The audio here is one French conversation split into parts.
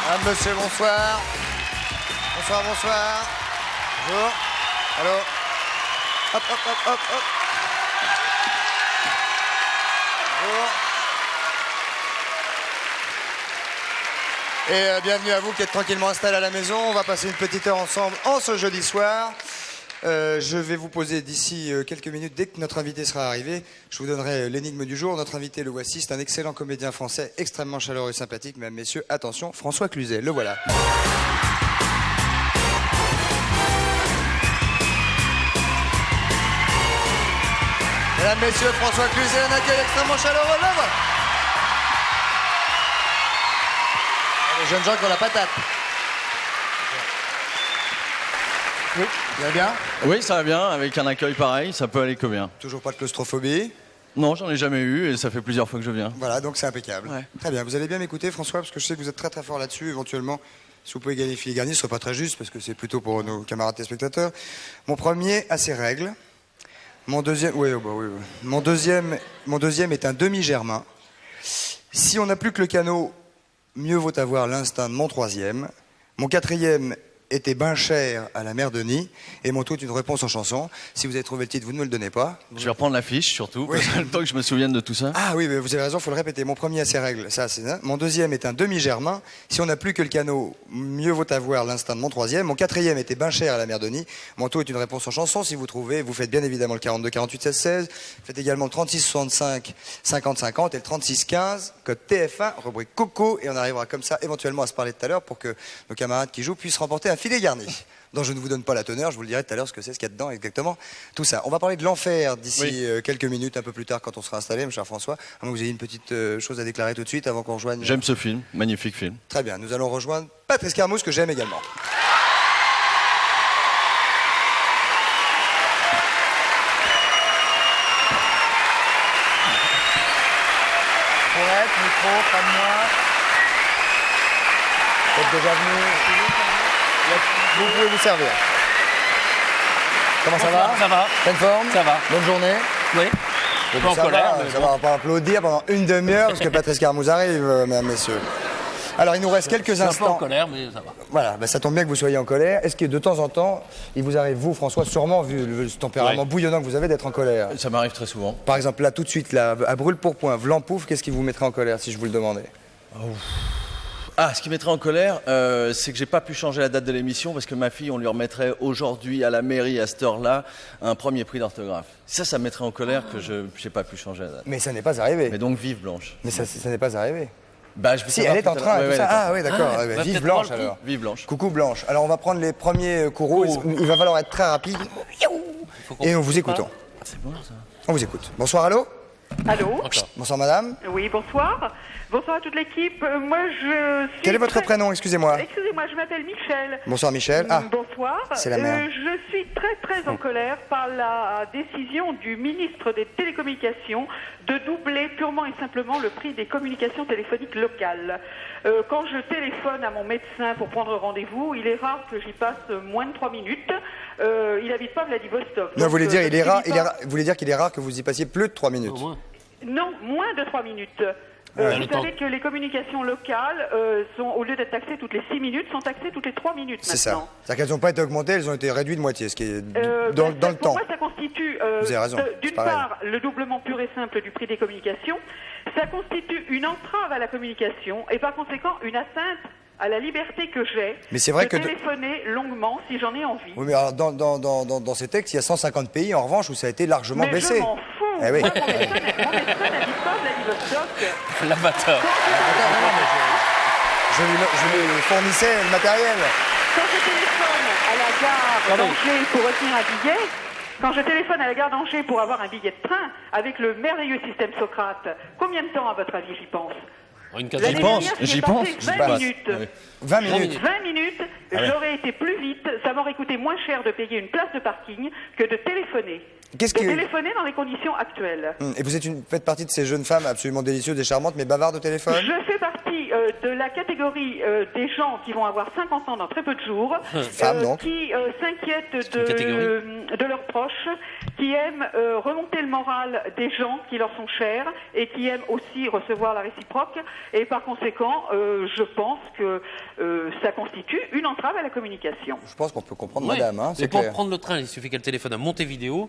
Madame, monsieur, bonsoir. Bonsoir, bonsoir. Bonjour. Allô. Hop, hop, hop, hop, hop. Bonjour. Et bienvenue à vous qui êtes tranquillement installés à la maison. On va passer une petite heure ensemble en ce jeudi soir. Je vais vous poser d'ici quelques minutes, dès que notre invité sera arrivé, je vous donnerai l'énigme du jour. Notre invité, le voici, c'est un excellent comédien français, extrêmement chaleureux et sympathique. Mesdames, messieurs, attention, François Cluzet, le voilà. Mesdames, messieurs, François Cluzet, un accueil extrêmement chaleureux, le voilà. Les jeunes gens qui ont la patate. Oui, ça va bien? Oui, ça va bien, avec un accueil pareil, ça peut aller que bien. Toujours pas de claustrophobie? Non, j'en ai jamais eu et ça fait plusieurs fois que je viens. Voilà, donc c'est impeccable. Ouais. Très bien, vous allez bien m'écouter François, parce que je sais que vous êtes très très fort là-dessus, éventuellement. Si vous pouvez gagner filigrane, ce ne serait pas très juste, parce que c'est plutôt pour nos camarades téléspectateurs. Mon premier a ses règles. Mon deuxième... Oui, bah oui, oui. Mon deuxième est un demi-germain. Si on n'a plus que le canot, mieux vaut avoir l'instinct de mon troisième. Mon quatrième était ben cher à la mère Denis, et mon tout est une réponse en chanson. Si vous avez trouvé le titre, vous ne me le donnez pas. Je vais reprendre l'affiche surtout, oui. Le temps que je me souvienne de tout ça. Ah oui, mais vous avez raison, il faut le répéter. Mon premier a ses règles, ça c'est ça. Mon deuxième est un demi-germain. Si on n'a plus que le canot, mieux vaut avoir l'instinct de mon troisième. Mon quatrième était ben cher à la mère Denis. Mon tout est une réponse en chanson. Si vous trouvez, vous faites bien évidemment le 42 48 16 16. Faites également le 36 65 50 50 et le 36 15, code TF1, rubrique Coco, et on arrivera comme ça éventuellement à se parler tout à l'heure pour que nos camarades qui jouent puissent remporter un filet garni. dont je ne vous donne pas la teneur, je vous le dirai tout à l'heure ce que c'est, ce qu'il y a dedans exactement, tout ça. On va parler de l'enfer d'ici quelques minutes, un peu plus tard quand on sera installé, mon cher François. À moins que vous ayez une petite chose à déclarer tout de suite avant qu'on rejoigne... J'aime ce film, magnifique film. Très bien, nous allons rejoindre Patrice Carmouze, que j'aime également. Pourrette, micro, pas de moi. Vous êtes déjà venu. Vous pouvez vous servir. Comment ça va? Ça va. Pleine forme? Ça va. Bonne journée? Oui. Donc, pas en colère. Ça va pas applaudir pendant une demi-heure parce que Patrice Carmouze arrive, mesdames, messieurs. Alors, il nous reste quelques instants. Je suis un peu en colère, mais ça va. Voilà, ben, ça tombe bien que vous soyez en colère. Est-ce que de temps en temps, il vous arrive, vous, François, sûrement, vu le tempérament bouillonnant que vous avez, d'être en colère? Ça m'arrive très souvent. Par exemple, là, tout de suite, là, à brûle pour point, vlan-pouf, qu'est-ce qui vous mettrait en colère, si je vous le demandais? Ah, ce qui mettrait en colère, c'est que j'ai pas pu changer la date de l'émission parce que ma fille, on lui remettrait aujourd'hui à la mairie, à cette heure-là, un premier prix d'orthographe. Ça me mettrait en colère que je n'ai pas pu changer la date. Mais ça n'est pas arrivé. Mais donc, vive Blanche. Mais ça n'est pas arrivé. Bah, je si, elle est en train, tout ça. Ah oui, d'accord. Vive Blanche, alors. Vive Blanche. Coucou Blanche. Alors, on va prendre les premiers courroux. Il va falloir être très rapide. Et on vous écoutons. C'est bon, ça. On vous écoute. Bonsoir, allô? Allô? Bonsoir, madame. Oui, bonsoir. Bonsoir à toute l'équipe. Moi, je suis... Quel est votre prénom, excusez-moi? Excusez-moi, je m'appelle Michel. Bonsoir, Michel. Ah, bonsoir. c'est la mère. Je suis très en colère par la décision du ministre des Télécommunications de doubler purement et simplement le prix des communications téléphoniques locales. Quand je téléphone à mon médecin pour prendre rendez-vous, il est rare que j'y passe moins de 3 minutes. Il n'habite pas Vladivostok. Non, vous voulez dire, vous voulez dire qu'il est rare que vous y passiez plus de 3 minutes? Non, moins de 3 minutes. Vous savez que les communications locales, au lieu d'être taxées toutes les 6 minutes, sont taxées toutes les 3 minutes maintenant. C'est ça. C'est-à-dire qu'elles n'ont pas été augmentées, elles ont été réduites de moitié, ce qui est dans le temps. Pour moi, ça constitue, d'une part, le doublement pur et simple du prix des communications. Ça constitue une entrave à la communication et par conséquent une atteinte à la liberté que j'ai de téléphoner longuement si j'en ai envie. Oui, mais alors, dans ces textes, il y a 150 pays, en revanche, où ça a été largement baissé. Mais je m'en fous. Eh oui. Mon médecin n'habite pas Vladivostok. L'avatar. Je lui fournissais le matériel. Quand je téléphone à la gare d'Angers pour retenir un billet, quand je téléphone à la gare d'Angers pour avoir un billet de train, avec le merveilleux système Socrate, combien de temps, à votre avis, j'y pense? J'y pense. 20 minutes. 20 minutes. 20 minutes, j'aurais été plus vite, ça m'aurait coûté moins cher de payer une place de parking que de téléphoner. Téléphoner dans les conditions actuelles. Et vous faites partie de ces jeunes femmes absolument délicieuses et charmantes, mais bavardes au téléphone? Je fais partie de la catégorie des gens qui vont avoir 50 ans dans très peu de jours, Femmes, donc. qui s'inquiètent de leurs proches, qui aiment remonter le moral des gens qui leur sont chers et qui aiment aussi recevoir la réciproque. Et par conséquent, je pense que ça constitue une entrave à la communication. Je pense qu'on peut comprendre Ouais. madame, hein, Mais c'est pour clair. prendre le train, il suffit qu'elle téléphone à Montevideo.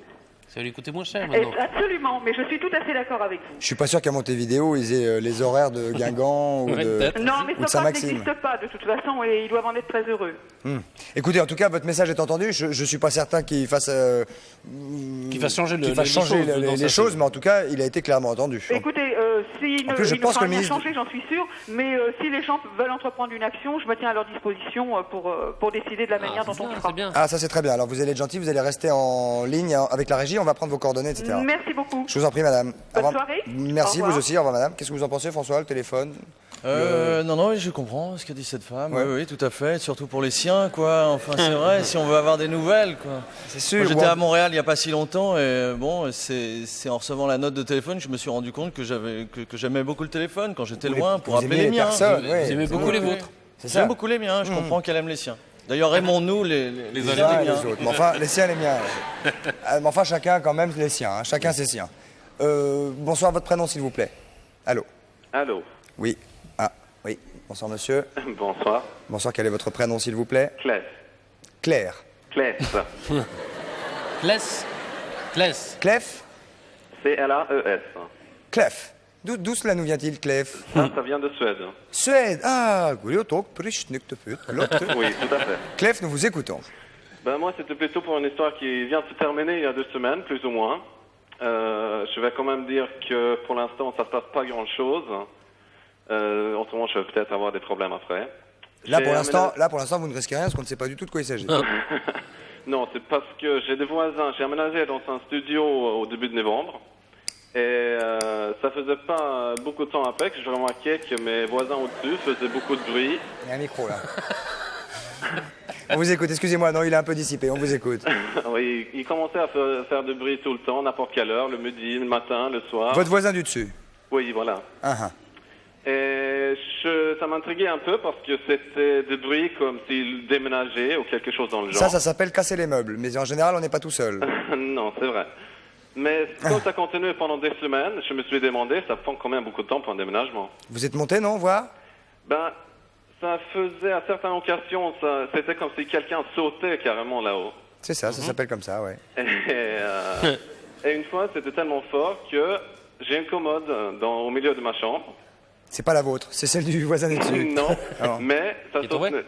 Ça va lui coûter moins cher maintenant. Absolument, mais je suis tout à fait d'accord avec vous. Je suis pas sûr qu'à Montevideo, ils aient les horaires de Guingamp ou Ouais, de... peut-être. Non, mais Ou de ce parc Saint-Maxime. n'existe pas de toute façon et ils doivent en être très heureux. Écoutez, en tout cas, votre message est entendu. Je suis pas certain qu'il fasse, Qui fasse changer, qu'il fasse changer les choses, mais en tout cas, il a été clairement entendu. Écoutez, s'il En ne, plus, je il ne pense fera que le rien ministre- changer, j'en suis sûr, mais si les gens veulent entreprendre une action, je me tiens à leur disposition pour décider de la manière dont on fera. C'est bien. Ah, ça c'est très bien. Alors vous allez être gentil, vous allez rester en ligne avec la régie, on va prendre vos coordonnées, etc. Merci beaucoup. Je vous en prie, madame. Bonne soirée. Merci, Au revoir. vous aussi. Au revoir, madame. Qu'est-ce que vous en pensez, François, le téléphone Non, je comprends ce qu'a dit cette femme. Ouais. Oui, tout à fait. Surtout pour les siens, quoi. Enfin, c'est vrai, si on veut avoir des nouvelles, quoi. C'est sûr. Moi, j'étais Bon. à Montréal il n'y a pas si longtemps et bon, c'est en recevant la note de téléphone que je me suis rendu compte que j'aimais beaucoup le téléphone quand j'étais loin pour Vous appeler aimez les miens. personnes, Vous ouais. aimez beaucoup les Oui. vôtres. C'est ça. J'aime beaucoup les miens, je comprends qu'elle aime les siens. D'ailleurs, aimons-nous les uns Les les uns et miens. les autres. Mais enfin, les siens, les miens. Mais enfin, chacun quand même les siens. Hein. Chacun ses siens. Bonsoir, votre prénom, s'il vous plaît. Allô. Allô, Oui. Ah, oui. Bonsoir, monsieur. bonsoir. Bonsoir, quel est votre prénom, s'il vous plaît Clès. Claire. Clès. Kless. Kless. Clef C-L-A-E-S. Clef. D'où cela nous vient-il, Clef Ça vient de Suède. Suède. Ah, Guliotok, Prishnuktephut, Lotte. Oui, tout à fait. Clef, nous vous écoutons. Ben, moi, c'était plutôt pour une histoire qui vient de se terminer il y a 2 semaines, plus ou moins. Je vais quand même dire que pour l'instant, ça ne se passe pas grand-chose. Autrement, je vais peut-être avoir des problèmes après. Là, J'ai pour l'instant, aménagé- vous ne risquez rien parce qu'on ne sait pas du tout de quoi il s'agit. Non, c'est parce que j'ai des voisins. J'ai aménagé dans un studio au début de novembre. Et ça faisait pas beaucoup de temps après que je remarquais que mes voisins au-dessus faisaient beaucoup de bruit. Il y a un micro, là. On vous écoute, excusez-moi, non, il est un peu dissipé, on vous écoute. Oui, ils commençaient à faire du bruit tout le temps, n'importe quelle heure, le midi, le matin, le soir. Votre voisin du dessus. Oui, voilà. Ah, ah. Et ça m'intriguait un peu parce que c'était des bruits comme s'ils déménageaient ou quelque chose dans le genre. Ça s'appelle casser les meubles, mais en général, on n'est pas tout seul. Non, c'est vrai. Mais quand ça continuait pendant des semaines, je me suis demandé, ça prend quand même beaucoup de temps pour un déménagement. Vous êtes monté, non, voir Ben, ça faisait à certaines occasions, c'était comme si quelqu'un sautait carrément là-haut. C'est ça, ça s'appelle comme ça, ouais. Et une fois, c'était tellement fort que j'ai une commode au milieu de ma chambre. C'est pas la vôtre, c'est celle du voisin du dessus. Non, Alors. mais ça Il est tombé sautait.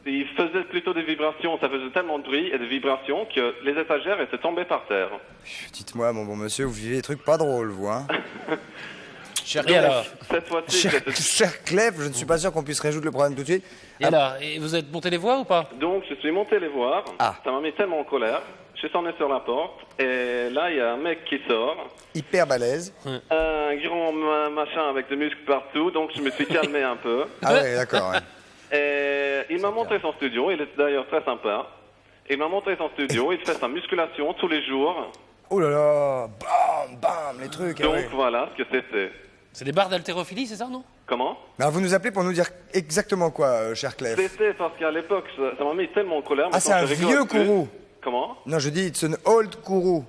Il faisait plutôt des vibrations, ça faisait tellement de bruit et de vibrations que les étagères étaient tombées par terre. Dites-moi, mon bon monsieur, vous vivez des trucs pas drôles, vous, hein. Cher Et alors Cette fois-ci, Cher, c'était... cher Clef, je ne suis pas sûr qu'on puisse résoudre le problème tout de suite. Et alors, et vous êtes monté les voix ou pas? Donc, je suis monté les voir. Ah. Ça m'a mis tellement en colère. Je suis sonné sur la porte. Et là, il y a un mec qui sort. Hyper balèze. Un grand machin avec des muscles partout. Donc, je me suis calmé un peu. Ah ouais, d'accord, ouais. Et il m'a montré son studio. Il était d'ailleurs très sympa. Il m'a montré son studio. Il fait sa musculation tous les jours. Oh là là, bam, bam, les trucs. ah Donc, ouais. voilà ce que c'était. C'est des barres d'haltérophilie, c'est ça, non? Comment? Alors, vous nous appelez pour nous dire exactement quoi, cher Clef? C'était parce qu'à l'époque, ça m'a mis tellement en colère. Ah, mais c'est quand un je rigole vieux plus- kourou. Comment? Non, je dis, it's an old kourou.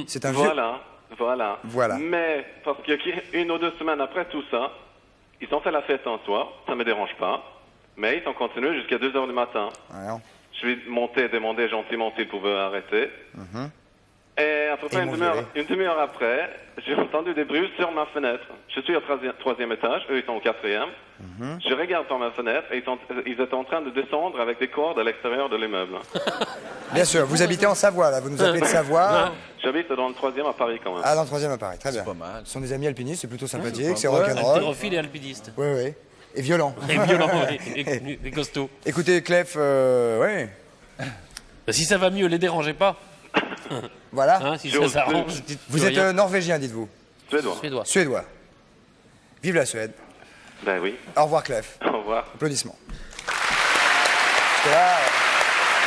C'est un vieux... Voilà. Voilà. Mais, parce que 1 ou 2 semaines après tout ça, ils ont fait la fête un soir, ça me dérange pas, mais ils ont continué jusqu'à 2 heures du matin. Ouais, non. Je lui ai monté et demandé gentiment s'ils pouvaient arrêter. Et à peu près Ils m'ont viré. une demi-heure après, j'ai entendu des bruits sur ma fenêtre. Je suis au 3e étage, eux ils sont au 4e. Je regarde par ma fenêtre et ils étaient en train de descendre avec des cordes à l'extérieur de l'immeuble. Bien sûr, vous habitez en Savoie, là, vous nous appelez de Savoie. J'habite dans le 3e à Paris quand même. Ah, dans le 3e à Paris, très bien. pas mal. Ce sont des amis alpinistes, c'est plutôt sympathique, c'est Ouais. rock'n'roll. Haltérophile et alpiniste. Oui, oui. Et violent. Et violent, et costaud. Écoutez, Clef, ouais. Bah, si ça va mieux, les dérangez pas. Voilà. Hein, si ça J'ose s'arrange, plus. dites Vous plus êtes rien. norvégien, dites-vous. Suédois. Suédois. Suédois. Vive la Suède. Ben oui. Au revoir, Clef. Au revoir. Applaudissements. Parce que là,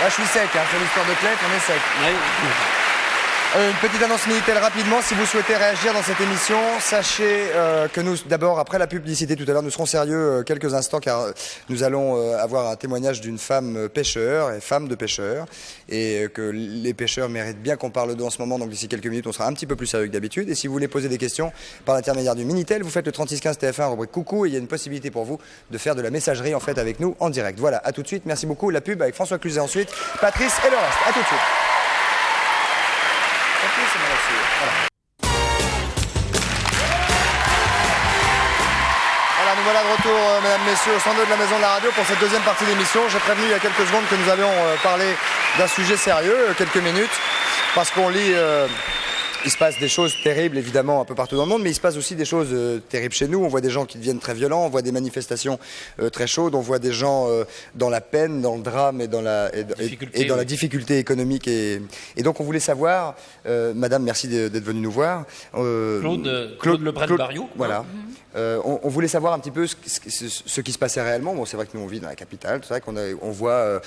je suis sec, hein. Sur l'histoire de Clef, on est sec. Ouais. Une petite annonce Minitel rapidement, si vous souhaitez réagir dans cette émission, sachez que nous, d'abord, après la publicité tout à l'heure, nous serons sérieux quelques instants car nous allons avoir un témoignage d'une femme pêcheur et femme de pêcheur et que les pêcheurs méritent bien qu'on parle d'eux en ce moment, donc d'ici quelques minutes on sera un petit peu plus sérieux que d'habitude et si vous voulez poser des questions par l'intermédiaire du Minitel, vous faites le 3615 TF1 rubrique coucou et il y a une possibilité pour vous de faire de la messagerie en fait avec nous en direct. Voilà, à tout de suite, merci beaucoup, la pub avec François Cluzet ensuite, Patrice et le reste, à tout de suite. Voilà, nous voilà de retour, mesdames, messieurs, au 102 de la Maison de la Radio pour cette deuxième partie d'émission. J'ai prévenu il y a quelques secondes que nous allions parler d'un sujet sérieux, quelques minutes, parce qu'on lit... il se passe des choses terribles, évidemment, un peu partout dans le monde, mais il se passe aussi des choses terribles chez nous. On voit des gens qui deviennent très violents, on voit des manifestations très chaudes, on voit des gens dans la peine, dans le drame et dans la difficulté économique. Et donc, on voulait savoir, Madame, merci d'être venue nous voir. Claude Lebrun-Barriou. Voilà. On voulait savoir un petit peu ce qui se passait réellement. Bon, c'est vrai que nous, on vit dans la capitale, c'est vrai qu'on voit,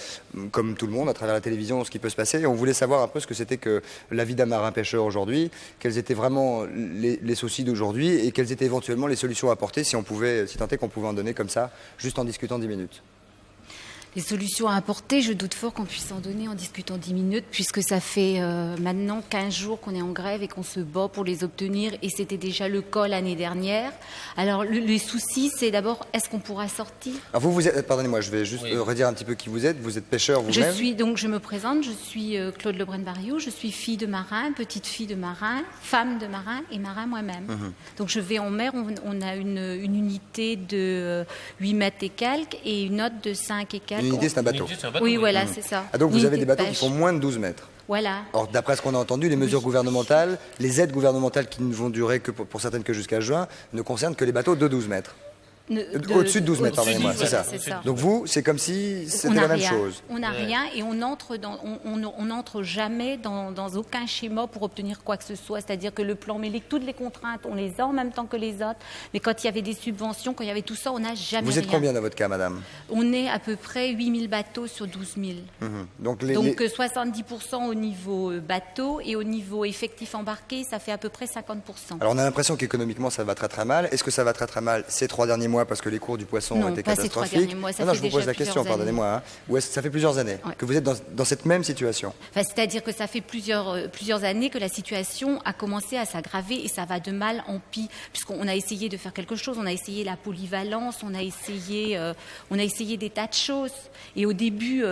comme tout le monde, à travers la télévision, ce qui peut se passer. Et on voulait savoir un peu ce que c'était que la vie d'un marin-pêcheur aujourd'hui. Quels étaient vraiment les soucis d'aujourd'hui et quelles étaient éventuellement les solutions à apporter si tant est qu'on pouvait en donner comme ça, juste en discutant 10 minutes. Les solutions à apporter, je doute fort qu'on puisse en donner en discutant 10 minutes, puisque ça fait maintenant 15 jours qu'on est en grève et qu'on se bat pour les obtenir, et c'était déjà le cas l'année dernière. Alors, les soucis, c'est d'abord, est-ce qu'on pourra sortir ? Alors vous êtes, pardonnez-moi, je vais juste redire un petit peu qui vous êtes pêcheur vous-même ? Je me présente, je suis Claude Lebrun-Barriou, je suis fille de marin, petite fille de marin, femme de marin et marin moi-même. Donc je vais en mer, on a une unité de 8 mètres et quelques et une autre de 5 et quelques. Une unité, c'est un bateau. Oui, voilà, c'est ça. Ah, donc vous avez des bateaux qui font moins de 12 mètres. Voilà. Or, d'après ce qu'on a entendu, les mesures gouvernementales, les aides gouvernementales qui ne vont durer que pour certaines que jusqu'à juin, ne concernent que les bateaux de 12 mètres. Au-dessus de 12 mètres, pardonnez-moi, c'est ça. Donc vous, c'est comme si c'était la même chose. On n'a rien et on n'entre jamais dans aucun schéma pour obtenir quoi que ce soit. C'est-à-dire que le plan Mélic, toutes les contraintes, on les a en même temps que les autres. Mais quand il y avait des subventions, quand il y avait tout ça, on n'a jamais rien. Vous êtes combien dans votre cas, madame ? On est à peu près 8000 bateaux sur 12 000. Donc 70% au niveau bateau et au niveau effectif embarqué, ça fait à peu près 50%. Alors on a l'impression qu'économiquement ça va très très mal. Est-ce que ça va très très mal ces 3 derniers mois parce que les cours du poisson ont été catastrophiques? Mois, non, je vous pose la question, pardonnez-moi. Ou est-ce que ça fait plusieurs années que vous êtes dans cette même situation? C'est-à-dire que ça fait plusieurs années que la situation a commencé à s'aggraver et ça va de mal en pis, puisqu'on a essayé de faire quelque chose, on a essayé la polyvalence, on a essayé des tas de choses. Et au début,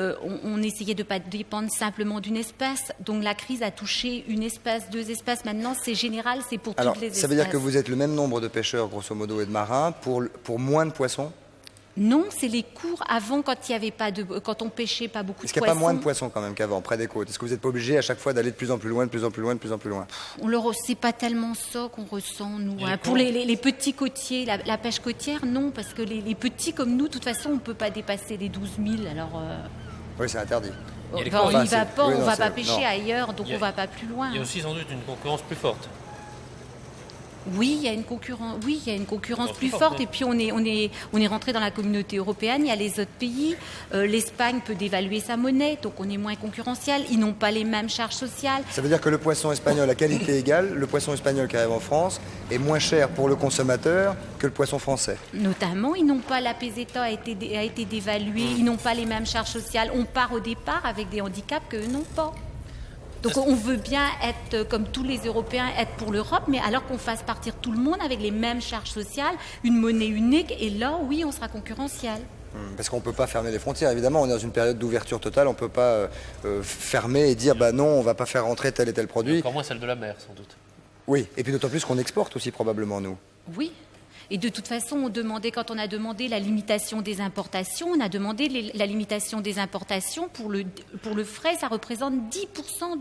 on essayait de ne pas dépendre simplement d'une espèce. Donc la crise a touché une espèce, 2 espèces. Maintenant, c'est général, c'est pour toutes les espèces. Ça veut dire que vous êtes le même nombre de pêcheurs, grosso modo, et de marins pour moins de poissons? Non, c'est les cours avant quand on pêchait pas beaucoup de poissons. Est-ce qu'il n'y a pas moins de poissons quand même qu'avant, près des côtes? Est-ce que vous n'êtes pas obligé à chaque fois d'aller de plus en plus loin, de plus en plus loin, de plus en plus loin? C'est pas tellement ça qu'on ressent, nous. Hein. Pour les petits côtiers, la pêche côtière, non, parce que les petits comme nous, de toute façon, on ne peut pas dépasser les 12 000. Alors, oui, c'est interdit. On ne va pas pêcher ailleurs, donc on ne va pas plus loin. Il y a aussi sans doute une concurrence plus forte. Oui, il y a une concurrence plus forte. Et puis on est rentré dans la communauté européenne. Il y a les autres pays. L'Espagne peut dévaluer sa monnaie, donc on est moins concurrentiel. Ils n'ont pas les mêmes charges sociales. Ça veut dire que le poisson espagnol à qualité égale, le poisson espagnol qui arrive en France est moins cher pour le consommateur que le poisson français. Notamment, ils n'ont pas la peseta a été dévaluée. Ils n'ont pas les mêmes charges sociales. On part au départ avec des handicaps qu'eux n'ont pas. Donc on veut bien être, comme tous les Européens, être pour l'Europe, mais alors qu'on fasse partir tout le monde avec les mêmes charges sociales, une monnaie unique, et là, oui, on sera concurrentiel. Parce qu'on ne peut pas fermer les frontières, évidemment, on est dans une période d'ouverture totale, on ne peut pas fermer et dire, non, on ne va pas faire rentrer tel et tel produit. Encore moins celle de la mer, sans doute. Oui, et puis d'autant plus qu'on exporte aussi probablement, nous. Oui. Et de toute façon, quand on a demandé la limitation des importations, on a demandé la limitation des importations pour le frais, ça représente 10%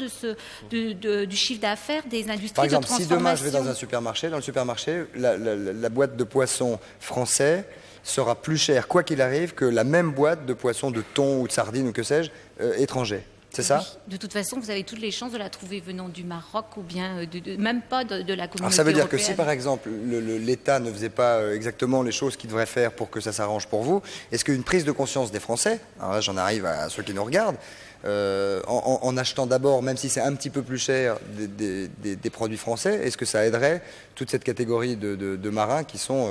du chiffre d'affaires des industries de transformation. Par exemple, si demain je vais dans un supermarché, la boîte de poissons français sera plus chère, quoi qu'il arrive, que la même boîte de poissons de thon ou de sardines ou que sais-je, étranger. C'est ça? Oui. De toute façon, vous avez toutes les chances de la trouver venant du Maroc ou bien même pas de la communauté Alors ça veut dire que si européenne. par exemple l'État ne faisait pas exactement les choses qu'il devrait faire pour que ça s'arrange pour vous, est-ce qu'une prise de conscience des Français, alors là j'en arrive à ceux qui nous regardent, en achetant d'abord, même si c'est un petit peu plus cher, des produits français, est-ce que ça aiderait toute cette catégorie de marins qui sont...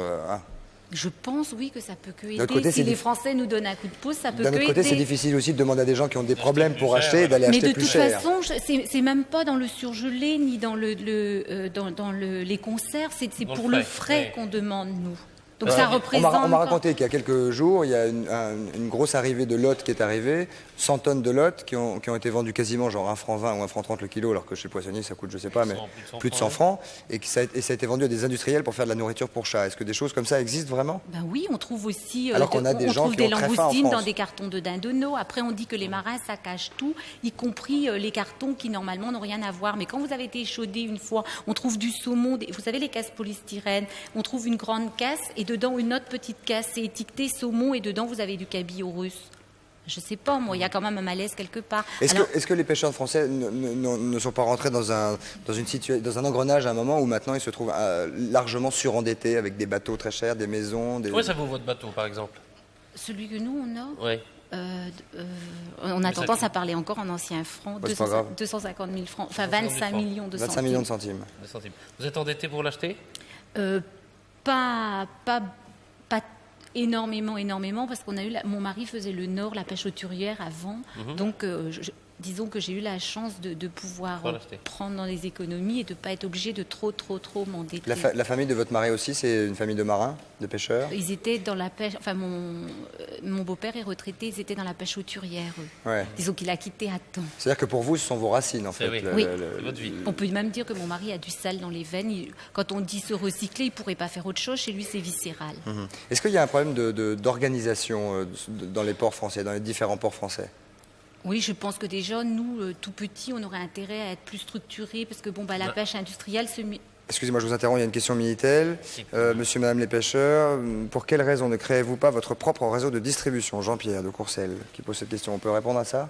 Je pense, oui, que ça peut que D'un autre aider. côté, Si c'est les diff- Français nous donnent un coup de pouce, ça peut D'un que autre côté, c'est aider. difficile aussi de demander à des gens qui ont des problèmes pour plus acheter cher, d'aller Mais acheter de plus toute cher. façon, c'est même pas dans le surgelé ni dans les conserves, c'est Dans pour le le frais, frais qu'on demande, nous. Donc Ouais. ça On représente... m'a pas- raconté qu'il y a quelques jours, il y a une grosse arrivée de lots qui est arrivée, 100 tonnes de lots qui ont été vendus quasiment genre 1 franc 20 ou 1 franc 30 le kilo, alors que chez le poissonnier ça coûte je sais pas, mais plus de 100 francs, et ça a été vendu à des industriels pour faire de la nourriture pour chats. Est-ce que des choses comme ça existent vraiment? Ben oui, on trouve aussi Alors qu'on a des on gens trouve qui des ont très faim en langoustines dans France. des cartons de dindonneau. Après, on dit que les marins saccagent tout, y compris les cartons qui normalement n'ont rien à voir. Mais quand vous avez été échaudé une fois, on trouve du saumon, vous savez les caisses polystyrène, on trouve une grande caisse et dedans une autre petite caisse, c'est étiqueté saumon et dedans vous avez du cabillaud russe. Je sais pas, moi, il y a quand même un malaise quelque part. Est-ce que les pêcheurs français ne sont pas rentrés dans un engrenage à un moment où maintenant ils se trouvent largement surendettés avec des bateaux très chers, des maisons Combien ça vaut votre bateau, par exemple? Celui que nous, on a, Oui. on a ça tendance coûte. à parler encore en anciens francs, Ouais, c'est pas grave. 250 000 francs, enfin 250 000 25 francs. millions de 25 centimes. millions de centimes. Des centimes. Vous êtes endetté pour l'acheter? Pas énormément, parce qu'on a eu mon mari faisait le nord, la pêche hauturière avant, donc disons que j'ai eu la chance de pouvoir Pas l'acheter. prendre dans les économies et de ne pas être obligée de trop m'endetter. La famille de votre mari aussi, c'est une famille de marins, de pêcheurs? Ils étaient dans la pêche, enfin mon beau-père est retraité, ils étaient dans la pêche hauturière, eux. Ouais. Disons qu'il a quitté à temps. C'est-à-dire que pour vous, ce sont vos racines en C'est fait. oui. Oui. C'est votre vie. On peut même dire que mon mari a du sel dans les veines. Quand on dit se recycler, il ne pourrait pas faire autre chose. Chez lui, c'est viscéral. Est-ce qu'il y a un problème d'organisation dans les ports français, dans les différents ports français? Oui, je pense que déjà, nous, tout petits, on aurait intérêt à être plus structurés parce que la pêche industrielle Excusez-moi, je vous interromps, il y a une question Minitel. Monsieur, madame les pêcheurs, pour quelle raison ne créez-vous pas votre propre réseau de distribution? Jean-Pierre de Courcelles qui pose cette question. On peut répondre à ça?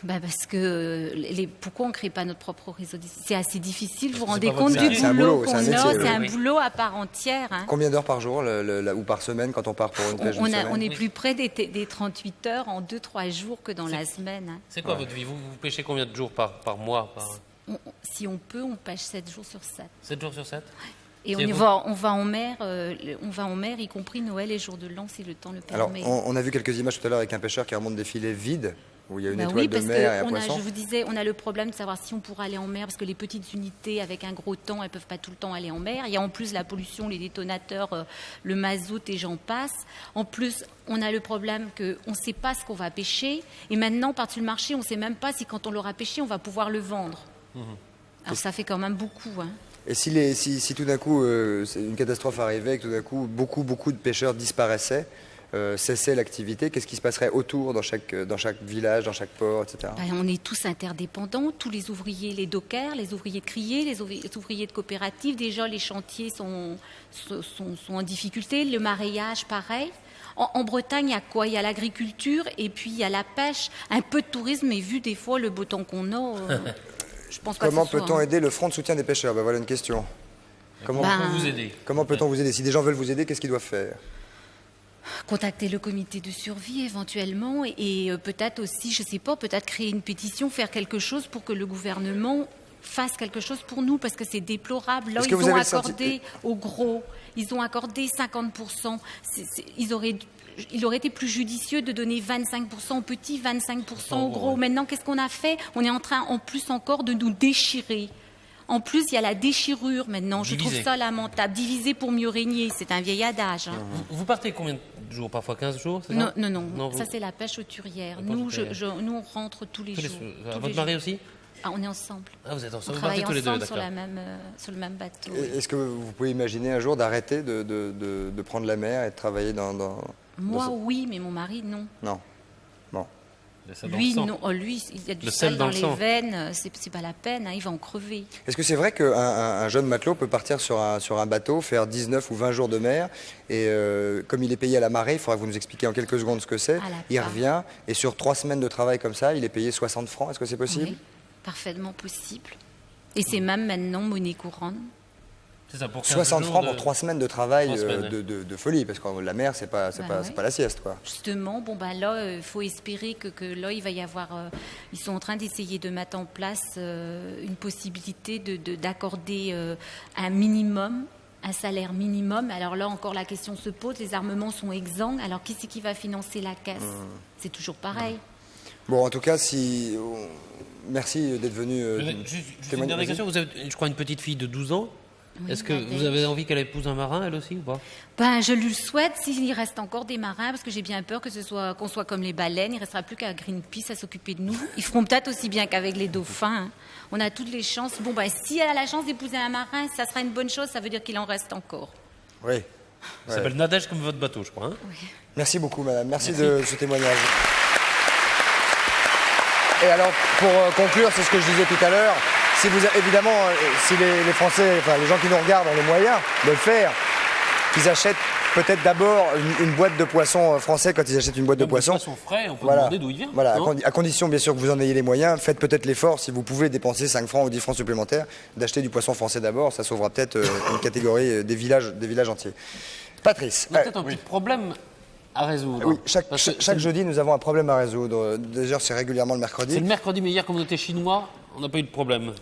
parce que pourquoi on ne crée pas notre propre réseau? C'est assez difficile. Vous vous C'est rendez pas votre compte du métier. C'est un boulot boulot, c'est qu'on un a? métier, C'est un oui. boulot à part entière. Hein. Combien d'heures par jour ou par semaine quand on part pour une pêche d'une semaine? On est plus près des 38 heures en 2-3 jours que dans la semaine. Hein. C'est quoi votre vie? Vous pêchez combien de jours par mois? Si on peut, on pêche 7 jours sur 7. 7 jours sur 7? Et C'est on va en mer, y compris Noël et jour de l'an, si le temps le Alors, permet. on a vu quelques images tout à l'heure avec un pêcheur qui remonte des filets vides, où il y a une étoile oui, de parce mer et un que poisson. je vous disais, on a le problème de savoir si on pourra aller en mer, parce que les petites unités avec un gros temps, elles peuvent pas tout le temps aller en mer. Il y a en plus la pollution, les détonateurs, le mazout et j'en passe. En plus, on a le problème qu'on ne sait pas ce qu'on va pêcher. Et maintenant, par-dessus le marché, on ne sait même pas si quand on l'aura pêché, on va pouvoir le vendre. Alors ça fait quand même beaucoup. Hein. Et si tout d'un coup c'est une catastrophe arrivait et que tout d'un coup beaucoup de pêcheurs disparaissaient, cessaient l'activité, qu'est-ce qui se passerait autour dans chaque village, dans chaque port, etc. On est tous interdépendants, tous les ouvriers, les dockers, les ouvriers de crier, les ouvriers de coopérative. Déjà, les chantiers sont en difficulté. Le maraîchage, pareil. En Bretagne, il y a quoi? Il y a l'agriculture et puis il y a la pêche. Un peu de tourisme, mais vu des fois le beau temps qu'on a, je pense pas Comment que ce soit, peut-on hein. aider le Front de soutien des pêcheurs? Voilà une question. Comment vous aider? peut-on vous aider? Si des gens veulent vous aider, qu'est-ce qu'ils doivent faire? Contacter le comité de survie éventuellement et peut-être aussi, je sais pas, peut-être créer une pétition, faire quelque chose pour que le gouvernement fasse quelque chose pour nous parce que c'est déplorable. Là, Est-ce ils que vous ont avez le senti- accordé aux gros, ils ont accordé 50%. Il aurait été plus judicieux de donner 25% aux petits, 25% aux gros. Maintenant, qu'est-ce qu'on a fait? On est en train, en plus encore, de nous déchirer. En plus, il y a la déchirure maintenant. Je Diviser. trouve ça lamentable. Diviser pour mieux régner, c'est un vieil adage. Hein. Vous partez combien de jours? Parfois 15 jours, c'est Non, ça? non, vous- ça c'est la pêche hauturière. La pêche Nous, hauturière. nous, on rentre tous les Tous les jours. jours. Tous Votre les mari jours. aussi? Ah, on est ensemble. Ah, vous êtes On ensemble. Vous travaille partez tous les deux, ensemble d'accord. sur le même bateau. Et Est-ce que vous pouvez imaginer un jour d'arrêter de prendre la mer et de travailler dans Moi, ce- oui, mais mon mari, non. Non. Bon. Lui, non, lui, il y a du Le sel sel dans dans le les sang. veines, c'est pas la peine, hein, il va en crever. Est-ce que c'est vrai qu'un jeune matelot peut partir sur un bateau, faire 19 ou 20 jours de mer, et comme il est payé à la marée, il faudra que vous nous expliquiez en quelques secondes ce que c'est, À la il part. revient, et sur 3 semaines de travail comme ça, il est payé 60 francs, est-ce que c'est possible? Oui, parfaitement possible. Et c'est même maintenant monnaie courante. C'est ça, pour 60 15 francs jours pour 3 semaines de travail 3 semaines, de folie, parce que la mer, c'est pas ouais. la sieste, quoi. Justement, bon ben là, il faut espérer que là, il va y avoir. Ils sont en train d'essayer de mettre en place une possibilité d'accorder un minimum, un salaire minimum. Alors là, encore la question se pose. Les armements sont exsangues. Alors qui c'est qui va financer la caisse? C'est toujours pareil. Bon, en tout cas, merci d'être venu Juste une témoigner. dernière Vas-y. question. Vous avez, je crois, une petite fille de 12 ans. Oui, Est-ce que Nadège. vous avez envie qu'elle épouse un marin, elle aussi, ou pas? Ben, je lui le souhaite s'il reste encore des marins, parce que j'ai bien peur qu'on soit comme les baleines. Il ne restera plus qu'à Greenpeace à s'occuper de nous. Ils feront peut-être aussi bien qu'avec les dauphins. Hein. On a toutes les chances. Bon, ben, si elle a la chance d'épouser un marin, ça sera une bonne chose. Ça veut dire qu'il en reste encore. Oui. Ça s'appelle Nadège comme votre bateau, je crois. Hein. Merci beaucoup, madame. Merci de ce témoignage. Et alors, pour conclure, c'est ce que je disais tout à l'heure. Si vous, évidemment, si les Français, enfin les gens qui nous regardent ont les moyens de le faire, qu'ils achètent peut-être d'abord une boîte de poissons français quand ils achètent une boîte de poissons. Poissons frais, on peut Voilà, demander d'où il vient. voilà non à condition bien sûr que vous en ayez les moyens, faites peut-être l'effort, si vous pouvez dépenser 5 francs ou 10 francs supplémentaires, d'acheter du poisson français d'abord, ça sauvera peut-être une catégorie des villages entiers. Patrice. On a peut-être un petit problème à résoudre. Oui, chaque c'est jeudi, nous avons un problème à résoudre. D'ailleurs, c'est régulièrement le mercredi. le mercredi, mais hier, comme on était chinois, on n'a pas eu de problème.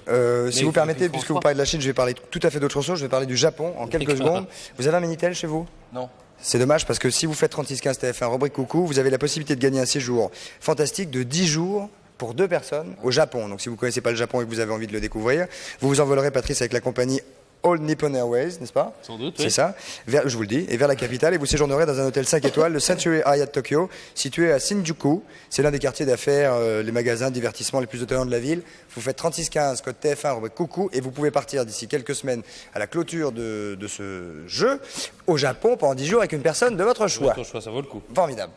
Si vous permettez, François. puisque vous parlez de la Chine, je vais parler tout à fait d'autre chose. Je vais parler du Japon en quelques D'accord. secondes. Vous avez un Minitel chez vous? Non. C'est dommage parce que si vous faites 3615 TF1 rubrique coucou, vous avez la possibilité de gagner un séjour fantastique de 10 jours pour 2 personnes au Japon. Donc si vous ne connaissez pas le Japon et que vous avez envie de le découvrir, vous vous envolerez, Patrice, avec la compagnie All Nippon Airways, n'est-ce pas? Sans doute, C'est oui. ça, je vous le dis, et vers la capitale, et vous séjournerez dans un hôtel 5 étoiles, le Century Hyatt Tokyo, situé à Shinjuku. C'est l'un des quartiers d'affaires, les magasins, divertissements les plus attrayants de la ville. Vous faites 3615, code TF1, rubrique coucou, et vous pouvez partir d'ici quelques semaines à la clôture de ce jeu au Japon pendant 10 jours avec une personne de votre choix. Votre choix, ça vaut le coup. Formidable.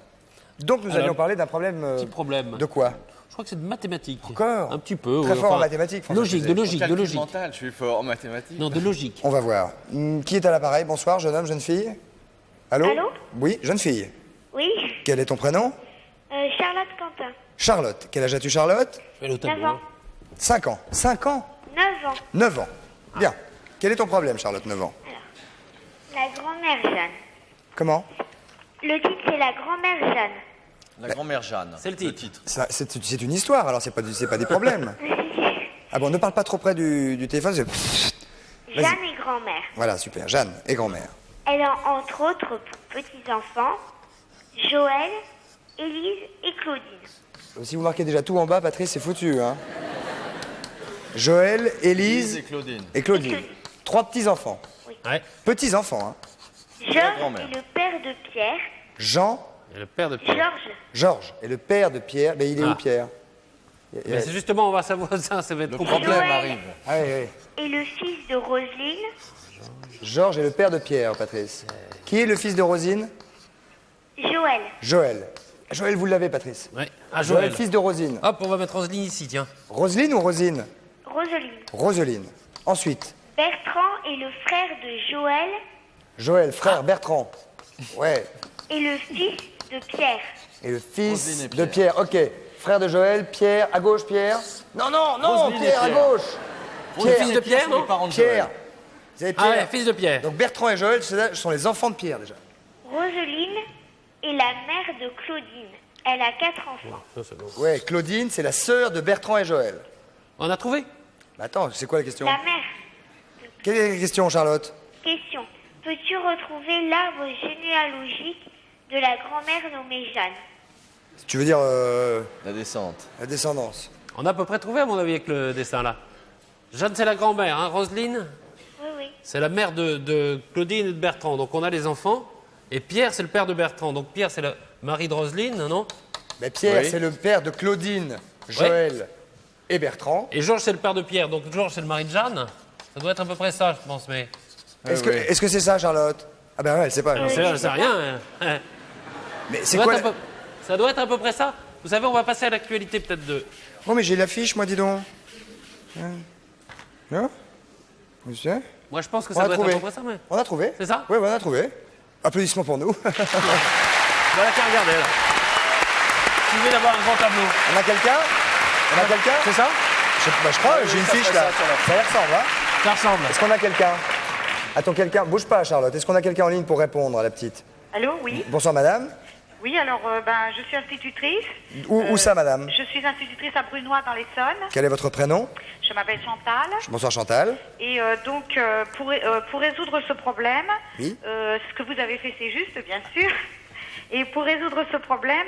Donc nous Alors, allions parler d'un problème... Petit problème. De quoi? Je crois que c'est de mathématiques. Encore? Un petit peu. Très oui, fort en enfin, mathématiques, François Logique, Cézanne. de logique, de Calcul logique. mental, je suis fort en mathématiques. Non, de logique. On va voir. Qui est à l'appareil? Bonsoir, jeune homme, jeune fille? Allô? Allô? Oui, jeune fille. Oui, Quel est ton prénom? Charlotte Quentin. Charlotte. Quel âge as-tu, Charlotte? Je vais aller au tableau. 9 ans. 5 ans. 5 ans? 9 ans. 9 ans. Bien. Quel est ton problème, Charlotte, 9 ans? La grand-mère Jeanne. Comment? Le titre, c'est la grand-mère Jeanne. La grand-mère Jeanne. C'est le titre. C'est une histoire, alors c'est pas des problèmes. Ah bon, ne parle pas trop près du téléphone. Vas-y. Jeanne est grand-mère. Voilà, super. Jeanne et grand-mère. Elle a entre autres pour petits-enfants Joël, Élise et Claudine. Si vous marquez déjà tout en bas, Patrice, c'est foutu, hein. Joël, Élise et Claudine. et Claudine. 3 petits-enfants. Ouais. Petits-enfants, hein. Georges grand-mère. est le père de Pierre. Jean, Et le père de Pierre. Georges, Georges. Et le père de Pierre, mais il est où, Ah. Pierre? Mais c'est justement, on va savoir ça, ça va être Le trop problème Joël. arrive. Ah oui, oui. est le fils de Roselyne. Georges est le père de Pierre, Patrice. Qui est le fils de Rosine? Joël. Joël. Joël, vous l'avez, Patrice. Ouais. Ah, Joël, Joël. fils de Rosine. Hop, on va mettre Roselyne ici, tiens. Roselyne ou Rosine? Roseline. Roseline. Ensuite, Bertrand est le frère de Joël Joël, frère Bertrand. Ouais. et le fils de Pierre. Et le fils Roselyne et de Pierre. Pierre. Ok. Frère de Joël, Pierre, à gauche, Pierre. Non, non, non, Roselyne et Pierre, à Pierre. gauche. Le fils de Pierre, sont les non parents de Pierre. Joël. Vous avez Ah Pierre. ouais, fils de Pierre. Donc Bertrand et Joël, ce sont les enfants de Pierre, déjà. Roseline est la mère de Claudine. Elle a 4 enfants. Ça, c'est bon. Ouais, Claudine, c'est la sœur de Bertrand et Joël. On a trouvé? Bah attends, c'est quoi la question? La mère. Quelle est la question, Charlotte? Question. Peux-tu retrouver l'arbre généalogique de la grand-mère nommée Jeanne? Tu veux dire La descente. la descendance? On a à peu près trouvé, à mon avis, avec le dessin là. Jeanne, c'est la grand-mère, hein. Roselyne, Oui, oui. c'est la mère de Claudine et de Bertrand. Donc on a les enfants. Et Pierre, c'est le père de Bertrand. Donc Pierre, c'est le mari de Roselyne, non? Mais Pierre, Oui. c'est le père de Claudine, Joël et Bertrand. Et Georges, c'est le père de Pierre. Donc Georges, c'est le mari de Jeanne. Ça doit être à peu près ça, je pense. Mais Est-ce que c'est ça, Charlotte? Ah ben ouais, elle sait pas. je sais rien. Hein. Mais Ça c'est doit quoi être ça doit être à peu près ça. Vous savez, on va passer à l'actualité peut-être de... Oh, mais j'ai l'affiche, moi, dis donc. Non? Vous savez? Moi, je pense que On ça a doit être à trouvé. peu près ça, mais... On a trouvé. C'est ça? Oui, on a trouvé. Applaudissements pour nous. Voilà, tiens, regardez, là. Suivez d'avoir un grand tableau. On a quelqu'un? On a quelqu'un? C'est ça? Je crois, j'ai une fiche là. Ça y ressemble, hein? Ça ressemble. Est-ce qu'on a quelqu'un? Attends, quelqu'un. Bouge pas, Charlotte. Est-ce qu'on a quelqu'un en ligne pour répondre à la petite? Allô, oui. Bonsoir, madame. Oui, alors, je suis institutrice. Où ça, madame? Je suis institutrice à Brunois dans l'Essonne. Quel est votre prénom? Je m'appelle Chantal. Bonsoir, Chantal. Et pour résoudre ce problème, Oui. ce que vous avez fait, c'est juste, bien sûr. Et pour résoudre ce problème,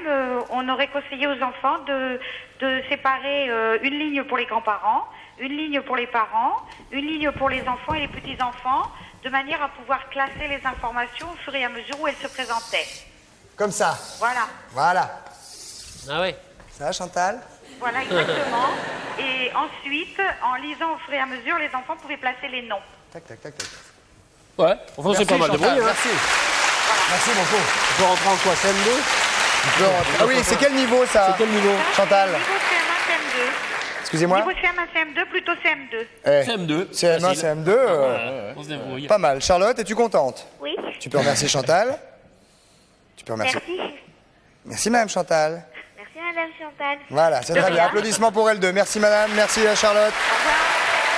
on aurait conseillé aux enfants de séparer une ligne pour les grands-parents, une ligne pour les parents, une ligne pour les enfants et les petits-enfants, de manière à pouvoir classer les informations au fur et à mesure où elles se présentaient. Comme ça. Voilà. Voilà. Ah oui. Ça va, Chantal? Voilà, exactement. Et ensuite, en lisant au fur et à mesure, les enfants pouvaient placer les noms. Tac, tac, tac, tac. Ouais, enfin, c'est pas mal Chantal, débrouillé, hein. Merci. Merci beaucoup. On peut rentrer en quoi, CM2? Ah oui, c'est quel niveau ça? C'est quel niveau? Chantal. Niveau CM1, CM2. Excusez-moi. Niveau CM1, CM2, plutôt CM2. CM2. CM1, Facile. CM2. On se débrouille. Pas mal. Charlotte, es-tu contente? Oui. Tu peux remercier Chantal? Tu peux remercier. Merci. Merci, madame Chantal. Merci, Madame Chantal. Voilà, c'est très bien. Applaudissements pour elle deux. Merci, madame. Merci, Charlotte.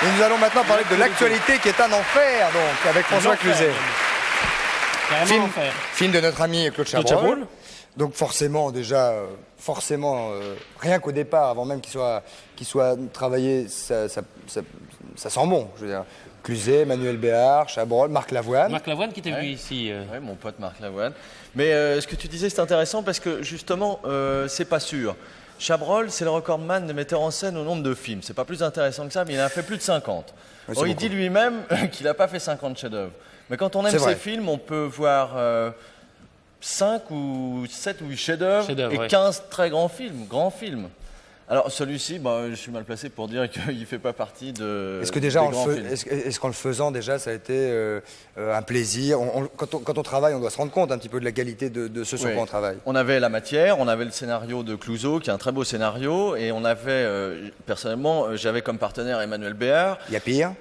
Et nous allons maintenant parler de l'actualité qui est un enfer, donc, avec François Cluzet. Carrément enfer. Film de notre ami Claude Chabrol. Chabrol. Donc forcément, déjà, rien qu'au départ, avant même qu'il soit travaillé, ça sent bon. Je veux dire, Cluzet, Manuel Béard, Chabrol, Marc Lavoine. Marc Lavoine qui était venu ici. Oui, mon pote Marc Lavoine. Mais ce que tu disais, c'est intéressant parce que justement, c'est pas sûr. Chabrol, c'est le recordman de metteur en scène au nombre de films. C'est pas plus intéressant que ça, mais il en a fait plus de 50. Ouais, Or, il dit lui-même qu'il n'a pas fait 50 chefs-d'œuvre. Mais quand on aime ses films, on peut voir 5 ou 7 ou 8 chefs-d'œuvre et ouais. 15 très grands films. Alors celui-ci, je suis mal placé pour dire qu'il ne fait pas partie de. Est-ce que déjà, des grands films. est-ce qu'en le faisant déjà, ça a été un plaisir? Quand on travaille, on doit se rendre compte un petit peu de la qualité de ce sur quoi on travaille. On avait la matière, on avait le scénario de Clouzot, qui est un très beau scénario, et on avait, personnellement, j'avais comme partenaire Emmanuel Béard. Il y a pire?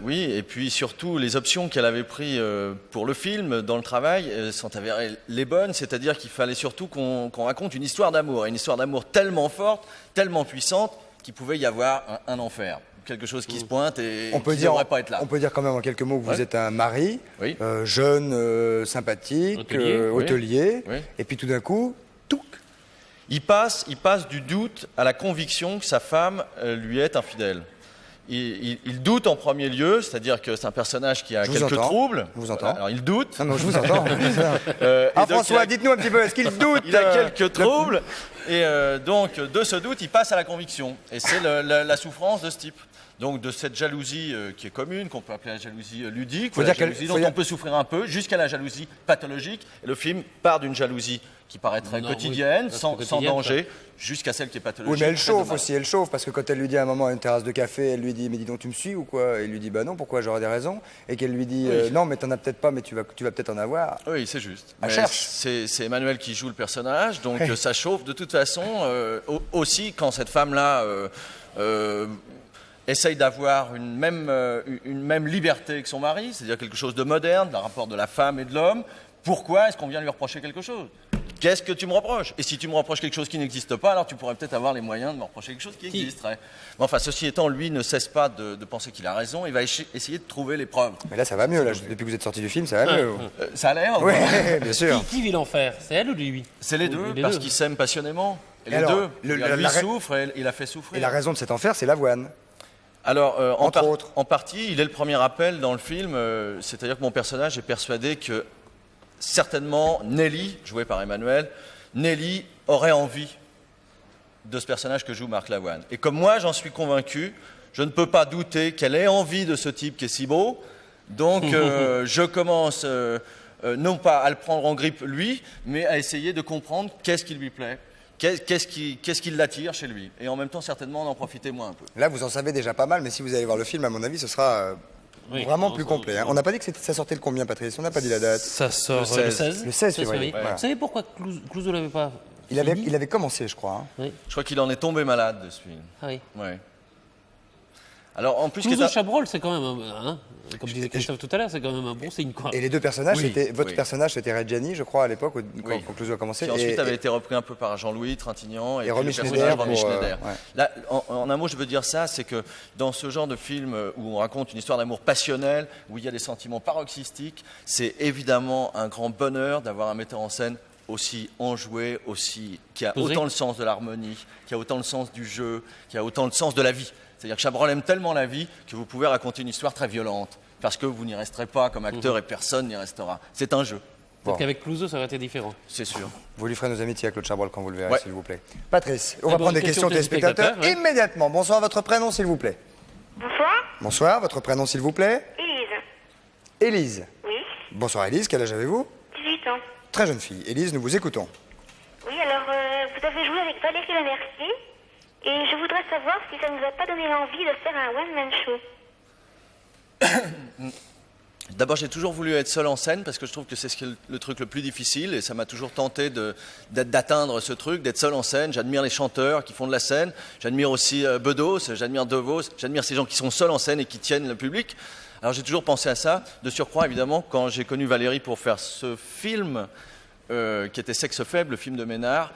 Oui, et puis surtout, les options qu'elle avait prises pour le film, dans le travail, sont avérées les bonnes, c'est-à-dire qu'il fallait surtout qu'on raconte une histoire d'amour tellement forte, tellement puissante, qu'il pouvait y avoir un enfer. Quelque chose qui se pointe et qui ne devrait pas être là. On peut dire quand même en quelques mots que vous êtes un mari, Oui. jeune, sympathique, hôtelier, Oui. et puis tout d'un coup, touc. Il passe du doute à la conviction que sa femme lui est infidèle. Il doute en premier lieu, c'est-à-dire que c'est un personnage qui a quelques troubles. Je vous entends. Voilà, alors il doute. Non, je vous entends. Et donc, François, dites-nous un petit peu, est-ce qu'il doute? Il a quelques troubles, et donc de ce doute, il passe à la conviction. Et c'est la souffrance de ce type. Donc de cette jalousie qui est commune, qu'on peut appeler la jalousie ludique, la jalousie dont on peut souffrir un peu, jusqu'à la jalousie pathologique. Et le film part d'une jalousie qui paraîtrait quotidienne, sans danger, jusqu'à celle qui est pathologique. Oui, mais elle chauffe aussi, parce que quand elle lui dit à un moment à une terrasse de café, elle lui dit, mais dis donc, tu me suis ou quoi? Et il lui dit, bah non, pourquoi, j'aurais des raisons. Et qu'elle lui dit, non, mais t'en as peut-être pas, mais tu vas peut-être en avoir. Oui, c'est juste. Elle cherche. C'est Emmanuel qui joue le personnage, donc ça chauffe de toute façon. Aussi, quand cette femme-là essaye d'avoir une même liberté que son mari, c'est-à-dire quelque chose de moderne, le rapport de la femme et de l'homme, pourquoi est-ce qu'on vient lui reprocher quelque chose? Qu'est-ce que tu me reproches? Et si tu me reproches quelque chose qui n'existe pas, alors tu pourrais peut-être avoir les moyens de me reprocher quelque chose qui existerait. Mais enfin, ceci étant, lui ne cesse pas de penser qu'il a raison, il va essayer de trouver les preuves. Mais là, ça va mieux, là, depuis que vous êtes sorti du film, ça va mieux. Ça a l'air? Oui, bien sûr. Qui vit l'enfer? C'est elle ou lui? C'est les deux, parce qu'ils s'aiment passionnément. Et les alors, deux. Lui souffre et il a fait souffrir. Et la raison de cet enfer, c'est l'avoine. Alors, Entre autres. en partie, il est le premier appel dans le film, c'est-à-dire que mon personnage est persuadé que certainement Nelly, jouée par Emmanuel, Nelly aurait envie de ce personnage que joue Marc Lavoine. Et comme moi, j'en suis convaincu, je ne peux pas douter qu'elle ait envie de ce type qui est si beau. Donc, je commence non pas à le prendre en grippe, lui, mais à essayer de comprendre qu'est-ce qui lui plaît. Qu'est-ce qui l'attire chez lui? Et en même temps, certainement, d'en profiter moi un peu. Là, vous en savez déjà pas mal, mais si vous allez voir le film, à mon avis, ce sera vraiment plus complet. Hein. On n'a pas dit que ça sortait le combien, Patrice? On n'a pas dit la date. Ça sort Le le 16. Le 16 février. Vous savez pourquoi Clouzot l'avait pas Il avait commencé, je crois. Hein. Je crois qu'il en est tombé malade de ce film. Ah oui. Ouais. Alors, en plus, Clouseau Chabrol, c'est quand même, comme disait Christophe tout à l'heure, c'est quand même un bon signe, quoi. Et les deux personnages, Oui, votre personnage, c'était Reggiani, je crois, à l'époque, quand Clouseau a commencé. Qui ensuite avait été repris un peu par Jean-Louis Trintignant et puis Romy le personnage Schneider de Romy Schneider. ouais. Là, en un mot, je veux dire ça, c'est que dans ce genre de film où on raconte une histoire d'amour passionnel, où il y a des sentiments paroxystiques, c'est évidemment un grand bonheur d'avoir un metteur en scène aussi enjoué, qui a Posé. autant le sens de l'harmonie, qui a autant le sens du jeu, qui a autant le sens de la vie. C'est-à-dire que Chabrol aime tellement la vie que vous pouvez raconter une histoire très violente, parce que vous n'y resterez pas comme acteur et personne n'y restera. C'est un jeu, Peut-être qu'avec Clouseau, ça aurait été différent. c'est sûr. Vous lui ferez nos amitiés à Claude Chabrol quand vous le verrez, Ouais. s'il vous plaît. Patrice, on Ah va bon, prendre des question questions téléspectateurs téléspectateurs, ouais. immédiatement. Bonsoir, votre prénom, s'il vous plaît. Bonsoir, Bonsoir, votre prénom, s'il vous plaît. Élise. Élise. Oui, Bonsoir, Élise, quel âge avez-vous? 18 ans. Très jeune fille. Élise, nous vous écoutons. Oui, alors vous avez joué avec Valérie Lemercier et je voudrais savoir si ça ne vous a pas donné l'envie de faire un one-man show. D'abord, j'ai toujours voulu être seul en scène parce que je trouve que c'est le truc le plus difficile et ça m'a toujours tenté d'atteindre ce truc, d'être seul en scène. J'admire les chanteurs qui font de la scène, j'admire aussi Bedos, j'admire De Vos, j'admire ces gens qui sont seuls en scène et qui tiennent le public. Alors j'ai toujours pensé à ça. De surcroît, évidemment, quand j'ai connu Valérie pour faire ce film qui était Sexe Faible, le film de Ménard,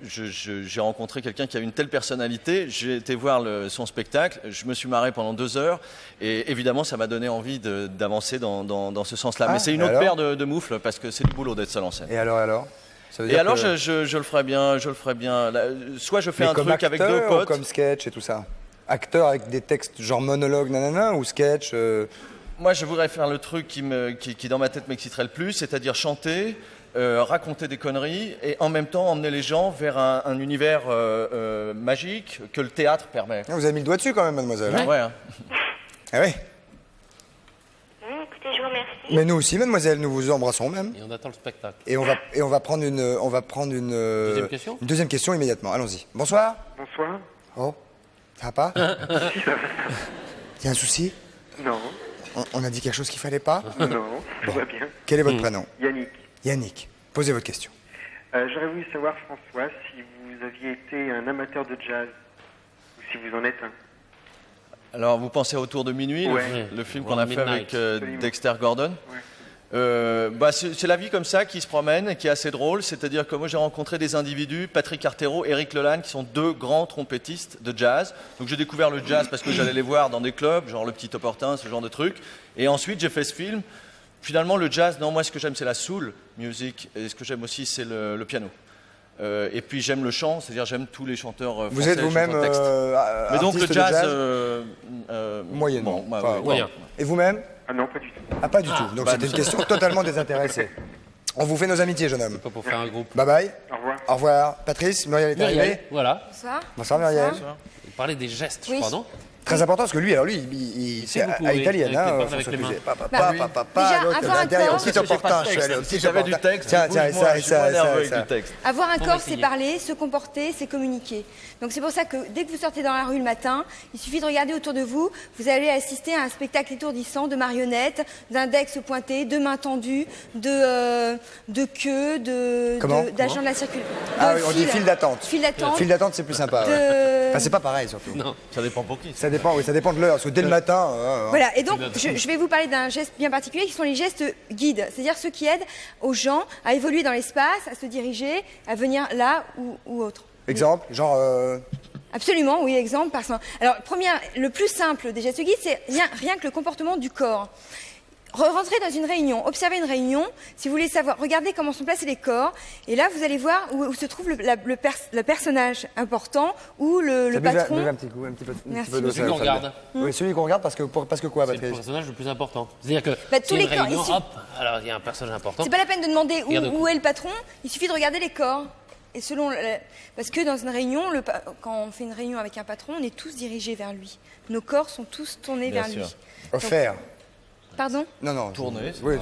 j'ai rencontré quelqu'un qui a une telle personnalité, j'ai été voir son spectacle, je me suis marré pendant 2 heures et évidemment ça m'a donné envie d'avancer dans ce sens-là. Ah, mais c'est une et autre alors paire de moufles parce que c'est du boulot d'être seul en scène. Et alors Ça veut Et dire alors que- je le ferai bien, Là, soit je fais Mais un comme truc avec acteur 2 potes. ou comme sketch et tout ça? Acteur avec des textes genre monologue, nanana, ou sketch Moi je voudrais faire le truc qui dans ma tête m'exciterait le plus, c'est-à-dire chanter, raconter des conneries et en même temps emmener les gens vers un univers magique que le théâtre permet. Vous avez mis le doigt dessus quand même, mademoiselle. hein Ouais, hein. Ah oui. Écoutez, je vous remercie. Mais nous aussi, mademoiselle, nous vous embrassons même. Et on attend le spectacle. Et on va prendre une Deuxième question une deuxième question immédiatement. Allons-y. Bonsoir. Bonsoir. Oh, ça va pas? Il y a un souci? Non, On a dit quelque chose qu'il fallait pas? non, tout va bien. Quel est votre prénom? Yannick, Yannick. Posez votre question. j'aurais voulu savoir, François, si vous aviez été un amateur de jazz, ou si vous en êtes un. Alors vous pensez à Autour de minuit, Ouais. le film Around qu'on a fait Midnight. avec Absolument. Dexter Gordon. C'est la vie comme ça qui se promène et qui est assez drôle. C'est-à-dire que moi j'ai rencontré des individus, Patrick Artero, Eric Lelanne, qui sont 2 grands trompettistes de jazz. Donc j'ai découvert le jazz parce que j'allais les voir dans des clubs, genre le Petit Opportun, ce genre de trucs. Et ensuite j'ai fait ce film. Finalement le jazz, non, moi ce que j'aime c'est la soul music et ce que j'aime aussi c'est le piano. Et puis j'aime le chant, c'est-à-dire j'aime tous les chanteurs français. Vous êtes vous-même chanteurs texte. Mais donc le artiste de jazz, moyennement. bon, bah, Enfin, oui. Moyen. Et vous-même? Ah non, pas du tout. Ah, pas du tout. Donc c'était une question totalement désintéressée. On vous fait nos amitiés, jeune homme. Pas pour faire un groupe. Bye bye. Au revoir. Au revoir. Patrice, Muriel est arrivée. Muriel, voilà. Bonsoir. Bonsoir Muriel. Il parlait des gestes, Oui. je crois, non? Très important parce que lui, il sait beaucoup, à oui, l'italienne, avec les hein, mains, faut avec les s'excuser. mains. Papa, Bah, déjà, l'autre, avoir un derrière, corps- au petit opportun, je suis allé au Si petit j'avais opportun. du texte, Tiens, je suis moins nerveux avec ça. du texte. Avoir un On va corps, c'est essayer. parler, se comporter, c'est communiquer. Donc c'est pour ça que dès que vous sortez dans la rue le matin, il suffit de regarder autour de vous, vous allez assister à un spectacle étourdissant de marionnettes, d'index pointés, de mains tendues, de queues, Comment d'agents de la circulation. Ah oui, on dit file d'attente. File d'attente. File d'attente, c'est plus sympa. De- ouais. Enfin, c'est pas pareil surtout. Non. Ça dépend pour qui. Ça dépend, oui, ça dépend de l'heure. Parce que dès le matin. Voilà, et donc je vais vous parler d'un geste bien particulier qui sont les gestes guides, c'est-à-dire ceux qui aident aux gens à évoluer dans l'espace, à se diriger, à venir là ou autre. Exemple, genre. Absolument, oui, exemple. Alors, le plus simple des gestes guides, c'est rien que le comportement du corps. Rentrez dans une réunion, observez une réunion, si vous voulez savoir, regardez comment sont placés les corps, et là vous allez voir où se trouve le personnage important ou le patron. Buvez un petit coup, un petit peu. Merci. d'eau, Celui ça qu'on fait bien. regarde. Oui, celui qu'on regarde parce que quoi, C'est le Patrice? personnage le plus important. C'est-à-dire que Bah, s'il tous y a les une corps, réunion, ici. hop, alors il y a un personnage important. C'est pas la peine de demander Regarde où est le patron, il suffit de regarder les corps. Et parce que dans une réunion, quand on fait une réunion avec un patron, on est tous dirigés vers lui. Nos corps sont tous tournés Bien vers sûr. lui. Offert. Pardon? Non. Tourner, Oui,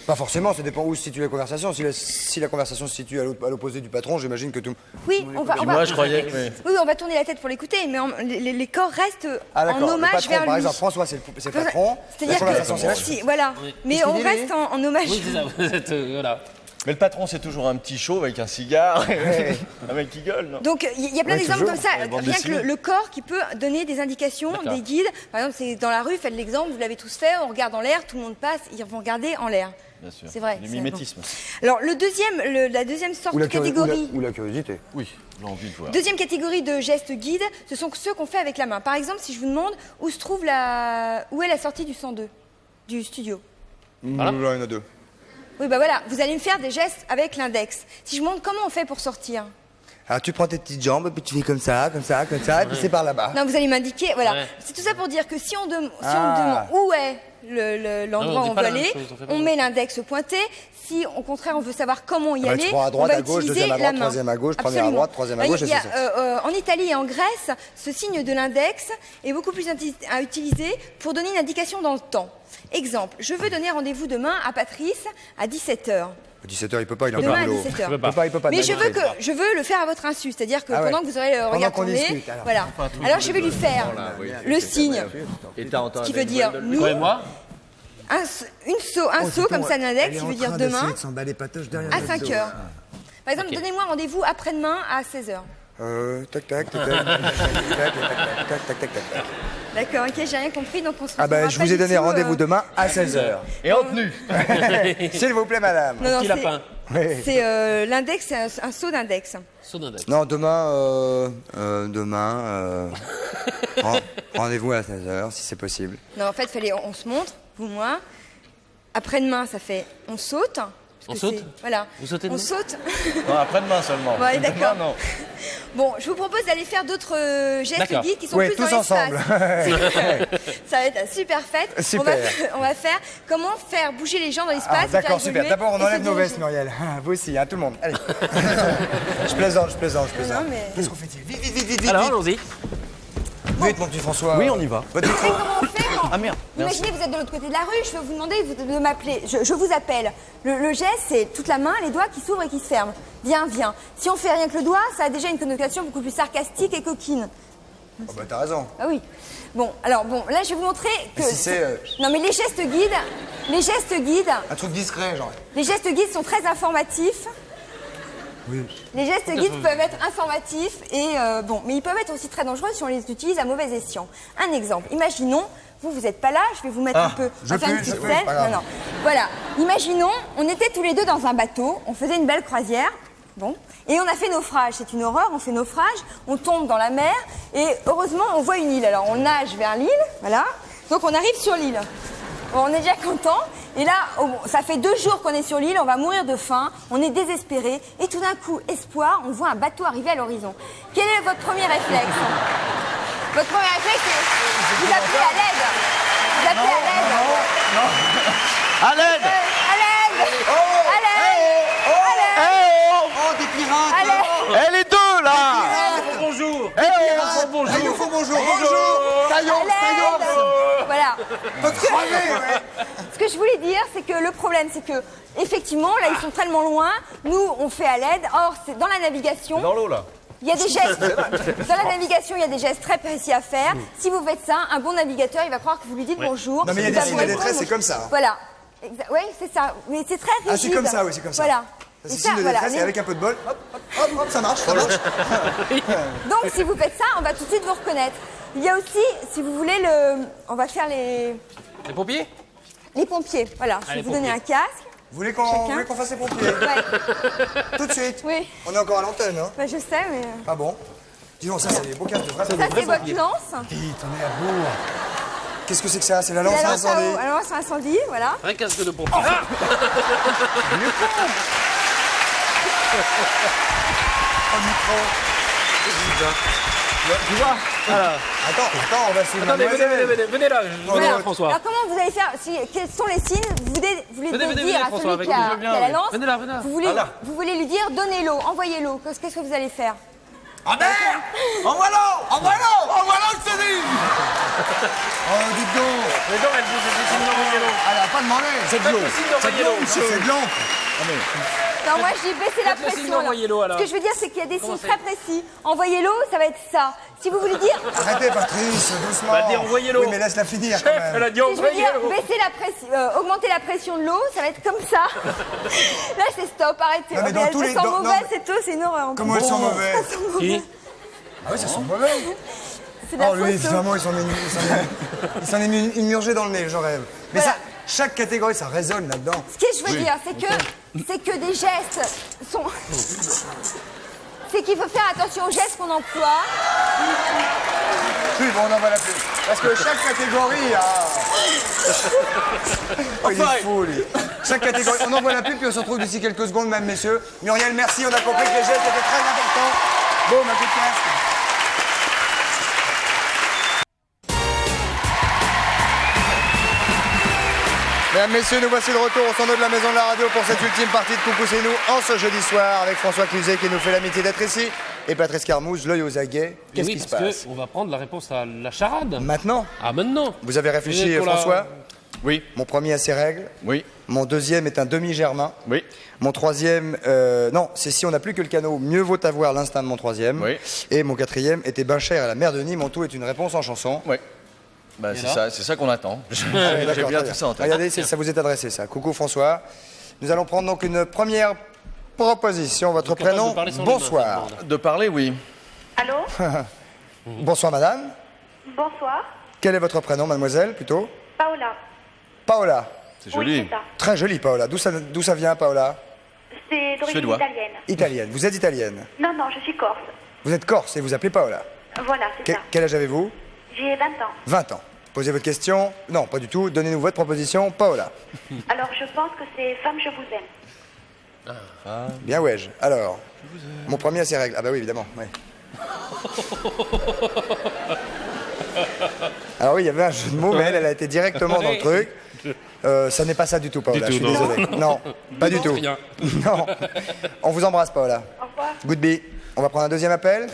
pas forcément, ça dépend où se situe la conversation. Si la conversation se situe à l'opposé du patron, j'imagine que tout. Oui, on va. Moi je croyais. Oui, on va tourner la tête pour l'écouter, mais les corps restent Ah en d'accord. Le hommage patron, vers par lui. exemple, François, c'est le patron. C'est-à-dire La conversation, que c'est là. voilà. Oui. Mais Qu'est-ce on qu'il dit, reste en hommage. Oui, c'est ça, vous êtes, voilà. Mais le patron, c'est toujours un petit chauve avec un cigare, un mec qui gueule, non? Donc il y a plein d'exemples comme ça, bande rien que dessinée. le corps qui peut donner des indications, D'accord. des guides. Par exemple, c'est dans la rue, faites l'exemple, vous l'avez tous fait, on regarde en l'air, tout le monde passe, ils vont regarder en l'air. Bien sûr. C'est vrai. Du c'est mimétisme. bon. Alors la deuxième sorte de catégorie. Ou la curiosité. Oui, j'ai envie de voir. Deuxième catégorie de gestes guides, ce sont ceux qu'on fait avec la main. Par exemple, si je vous demande où est la sortie du 102 du studio. Là, il y en a 2. Oui, bah voilà, vous allez me faire des gestes avec l'index. Si je vous demande comment on fait pour sortir. Alors tu prends tes petites jambes, puis tu fais comme ça, et puis c'est par là-bas. Non, vous allez m'indiquer, voilà. Ouais. C'est tout ça pour dire que si on demande où est l'endroit Non, on dit où on pas veut la même aller, chose, on fait pas on la met même l'index pointé. Si au contraire on veut savoir comment y Ah bah, tu aller, prends à droite, on va à gauche, utiliser deuxième à la droite, main. troisième à gauche, première à Absolument. droite, troisième à gauche, Il y a, et c'est ça. en Italie et en Grèce, ce signe de l'index est beaucoup plus à utiliser pour donner une indication dans le temps. Exemple, je veux donner rendez-vous demain à Patrice à 17h. À 17h, il peut pas, il est Demain en à boulot. 17h. Il peut pas. Mais je veux le faire à votre insu, c'est-à-dire que Ah ouais. pendant que vous aurez le Pendant regard qu'on tourné, discute, alors. voilà. Alors je vais lui faire le signe, ce qui veut dire nous, Toi et moi un saut comme ça d'index, qui veut dire demain à 5h. Par exemple, donnez-moi rendez-vous après-demain à 16h. Tac, tac, tac, tac, tac, tac, tac. D'accord, ok, j'ai rien compris, donc on se Ah ben, retrouvera je pas vous ai du donné tout, rendez-vous demain à 16h. Et en tenue. S'il vous plaît, madame. Non, Petit lapin. c'est l'index, c'est un saut d'index. Saut d'index. Non, demain, rendez-vous à 16h, si c'est possible. Non, en fait, on se montre, vous, moi. Après-demain, ça fait on saute. On que saute c'est- Voilà. Vous sautez On demain saute. Non, après-demain seulement. Ouais, d'accord. Demain, non. Bon, je vous propose d'aller faire d'autres gestes D'accord. guides qui sont Oui, plus tous dans l'espace. ensemble. Ça va être une super fête. Super. On va faire comment faire bouger les gens dans l'espace. Ah, et faire d'accord, super. évoluer D'abord, on et enlève se nos diriger. vestes, Muriel. Ah, vous aussi, hein, tout le monde. Allez. Je plaisante. Non, mais... Qu'est-ce qu'on fait vite, Alors, allons-y. Vite, mon petit François. Oui, on y va. Votre micro. Comment on fait quand... Ah merde. Merci. Imaginez, vous êtes de l'autre côté de la rue, je vais vous demander de m'appeler. Je vous appelle. Le geste, c'est toute la main, les doigts qui s'ouvrent et qui se ferment. Viens. Si on fait rien que le doigt, ça a déjà une connotation beaucoup plus sarcastique et coquine. Oh, bah, t'as raison. Ah oui. Bon, là, je vais vous montrer que... Mais si c'est, Non, mais les gestes guides, un truc discret, genre. les gestes guides sont très informatifs. Oui. Les gestes guides peuvent être informatifs et mais ils peuvent être aussi très dangereux si on les utilise à mauvais escient. Un exemple, imaginons, vous êtes pas là, je vais vous mettre un peu, on va faire une petite scène. Non. Voilà, imaginons, on était tous les deux dans un bateau, on faisait une belle croisière, et on a fait naufrage. C'est une horreur, on fait naufrage, on tombe dans la mer et heureusement on voit une île. Alors on nage vers l'île, voilà, donc on arrive sur l'île. Bon, on est déjà content. Et là, ça fait 2 jours qu'on est sur l'île, on va mourir de faim, on est désespéré, et tout d'un coup, espoir, on voit un bateau arriver à l'horizon. Quel est votre premier réflexe? Votre premier réflexe, c'est vous appelez à l'aide. Vous appelez à l'aide. À l'aide. À l'aide. À l'aide. Oh, des pirates. À l'aide. Elle est deux, là. Bonjour. Il nous faut bonjour. Taillons. Voilà. Peut crever, ouais. Ce que je voulais dire, c'est que le problème, c'est que, effectivement, là, ils sont tellement loin. Nous, on fait à l'aide. Or, c'est dans la navigation. Dans l'eau, là. Il y a des gestes. Dans la navigation, il y a des gestes très précis à faire. Si vous faites ça, un bon navigateur, il va croire que vous lui dites bonjour. Non, mais il y a des Ça signes pourrait de être détresse, bon. c'est comme ça. Voilà. Oui, c'est ça. Mais c'est très rigide. Ah, c'est comme ça, oui, c'est comme ça. Voilà. C'est Et signe de voilà, détresse et avec un peu de bol, hop, ça marche. Donc, si vous faites ça, on va tout de suite vous reconnaître. Il y a aussi, si vous voulez, on va faire les pompiers. Les pompiers, voilà. Je vais vous donner un casque. Vous voulez qu'on fasse les pompiers? Ouais. Tout de suite? Oui. On est encore à l'antenne, hein? Bah, je sais, mais... Ah bon? Dis donc, ça, c'est des beaux casques de vrais Ça, pompiers. c'est votre lance. Vite, on est à bourg. Qu'est-ce que c'est que ça? C'est la La lance lance à incendie. eau, la lance à incendie, voilà. Un casque de pompier. Oh, le micro. Tu vois? Attends, on va suivre Attendez, mademoiselle. venez là, je Voilà. viens François. Alors comment vous allez faire quels sont les signes? Vous voulez Venez, dire à François, celui avec qui nous, a, je veux bien, qui a la oui. lance, Venez là. vous voulez lui dire donnez-l'eau, envoyez-l'eau. Qu'est-ce que vous allez faire? Ah merde! Envoie-l'eau, je te dis! Oh, dites donc! Mais non, elle vous a dit signe d'envoyer l'eau. Elle a pas demandé! C'est de l'eau. Signe d'envoyer l'eau. C'est de l'eau! Non, moi je dis baisser la Faites le signe pression. d'envoyer l'eau, alors. Ce que je veux dire, c'est qu'il y a des Comment signes très précis. Envoyer l'eau, ça va être ça. Si vous voulez dire. Arrêtez, Patrice, doucement. Bah, dis envoyez l'eau. Oui, mais laisse-la finir quand Chef, même. elle a dit Si je veux envoyez dire l'eau. baisser la pression, augmenter la pression de l'eau, ça va être comme ça. Là, c'est stop, arrêtez. Non, mais Oh, dans elles tous les- sont dans- non, mauvaises, mais- c'est tout, c'est une horreur. Comment elles sont mauvaises? Elles sont mauvaises. Ah oui, ça sent mauvais. C'est de la Oh, lui, fausse eau. vraiment, il s'en est immurgé dans le nez, j'en rêve. Mais Voilà. ça, chaque catégorie, ça résonne là-dedans. Ce que je veux dire, c'est que des gestes sont. C'est qu'il faut faire attention aux gestes qu'on emploie. Oui, bon, on en voit la pub. Parce que chaque catégorie a... Oh, il est fou, lui. Chaque catégorie... On envoie la pub, puis on se retrouve d'ici quelques secondes, mesdames, messieurs. Muriel, merci, on a compris que les gestes étaient très importants. Boum, un coup de casque. Mesdames, messieurs, nous voici de retour au centre de la maison de la radio pour cette ultime partie de Coucou c'est nous en ce jeudi soir avec François Cluzet qui nous fait l'amitié d'être ici et Patrice Carmouze, l'œil aux aguets. Qu'est-ce qui se passe? On va prendre la réponse à la charade. Maintenant? Ah, maintenant. Vous avez réfléchi, Pour la- François? Oui. Mon premier a ses règles. Oui. Mon deuxième est un demi-germain. Oui. Mon troisième, non, c'est si on n'a plus que le canot, mieux vaut avoir l'instinct de mon troisième. Oui. Et mon quatrième était ben cher à la mer de Nîmes. Mon tout est une réponse en chanson. Oui. Bah, c'est ça qu'on attend. Ah oui, J'ai d'accord, bien très tout ça en tête. Regardez, ça vous est adressé, ça. Coucou François. Nous allons prendre donc une première proposition. Votre capable prénom, de parler sans bonsoir. lunettes, De parler, oui. Allô? Bonsoir madame. Bonsoir. Quel est votre prénom, mademoiselle, plutôt? Paola. Paola. C'est joli. Oui, c'est ça. Très jolie, Paola. D'où ça vient, Paola? C'est d'origine Suédois. italienne. Italienne. Vous êtes italienne. Non, non, je suis corse. Vous êtes corse et vous appelez Paola. Voilà, c'est ça. Quel âge avez-vous? J'ai 20 ans. 20 ans. Posez votre question. Non, pas du tout. Donnez-nous votre proposition, Paola. Alors, je pense que c'est Femme, je vous aime. Bien, ouais. Alors, mon premier a ses règles. Ah bah oui, évidemment. Ouais. Alors oui, il y avait un jeu de mots, mais elle a été directement dans le truc. Ça n'est pas ça du tout, Paola. Du Je tout, suis non. désolé. Non, pas du tout. Rien. Non. On vous embrasse, Paola. Au revoir. Goodbye. On va prendre un deuxième appel.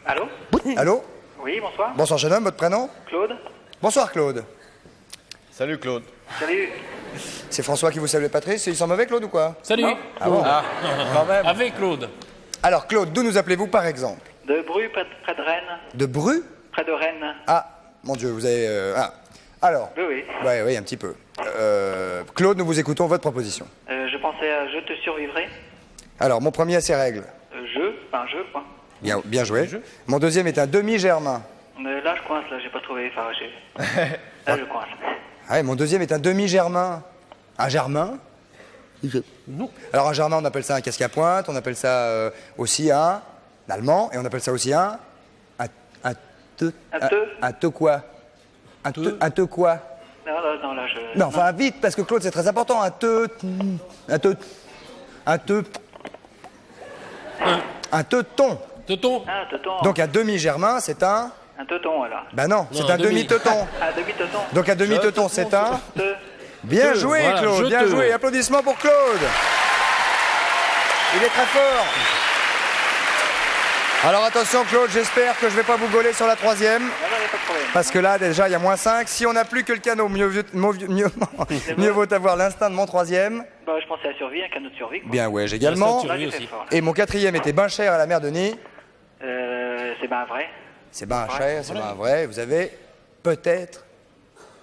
Allô? Allô? Oui, bonsoir. Bonsoir, jeune homme. Votre prénom? Claude? Bonsoir, Claude. Salut, Claude. Salut. C'est François qui vous salue, Patrice. Il sent mauvais, Claude, ou quoi? Salut. Ah bon? Quand même. Avec Claude. Alors, Claude, d'où nous appelez-vous, par exemple? De Bru, près de Rennes. De Bru? Près de Rennes. Ah, mon Dieu, vous avez... Ah. Alors? Oui, oui. Oui, un petit peu. Claude, nous vous écoutons votre proposition. Je pensais à Je te survivrai. Alors, mon premier a ses règles. Pas un jeu, quoi. Bien joué. Mon deuxième est un demi-germain. Là, je coince, là, j'ai pas trouvé. Enfin, là, je coince. Ah ouais, mon deuxième est un demi-germain. Un germain? Non. Alors, un germain, on appelle ça un casque à pointe, on appelle ça aussi un allemand, et on appelle ça aussi un te. Un te quoi? Un te quoi? Non, là, je... Non, enfin, vite, parce que Claude, c'est très important. Un teuton. Teuton. Ah, un teuton. Donc, un demi-germain, c'est un... Un teuton, alors. Ben non, c'est Non, un un demi. demi-teuton. Ah, demi-teuton. Donc, un demi-teuton, c'est un... Te... Bien Te, joué, voilà, Claude, je bien te. joué. Applaudissements pour Claude. Il est très fort. Alors attention, Claude, j'espère que je vais pas vous gauler sur la troisième. Non, il n'y a pas de problème. Parce que là, déjà, il y a -5. Si on n'a plus que le canot, mieux vaut avoir l'instinct de mon troisième. Bah, je pensais à la survie, un canot de survie, quoi. Bien, ouais, également. Survie Là, j'ai aussi. fait fort, là. Et mon quatrième était ben cher à la mer de Nîmes. C'est ben vrai. C'est ben cher, c'est ben vrai. Vous avez peut-être,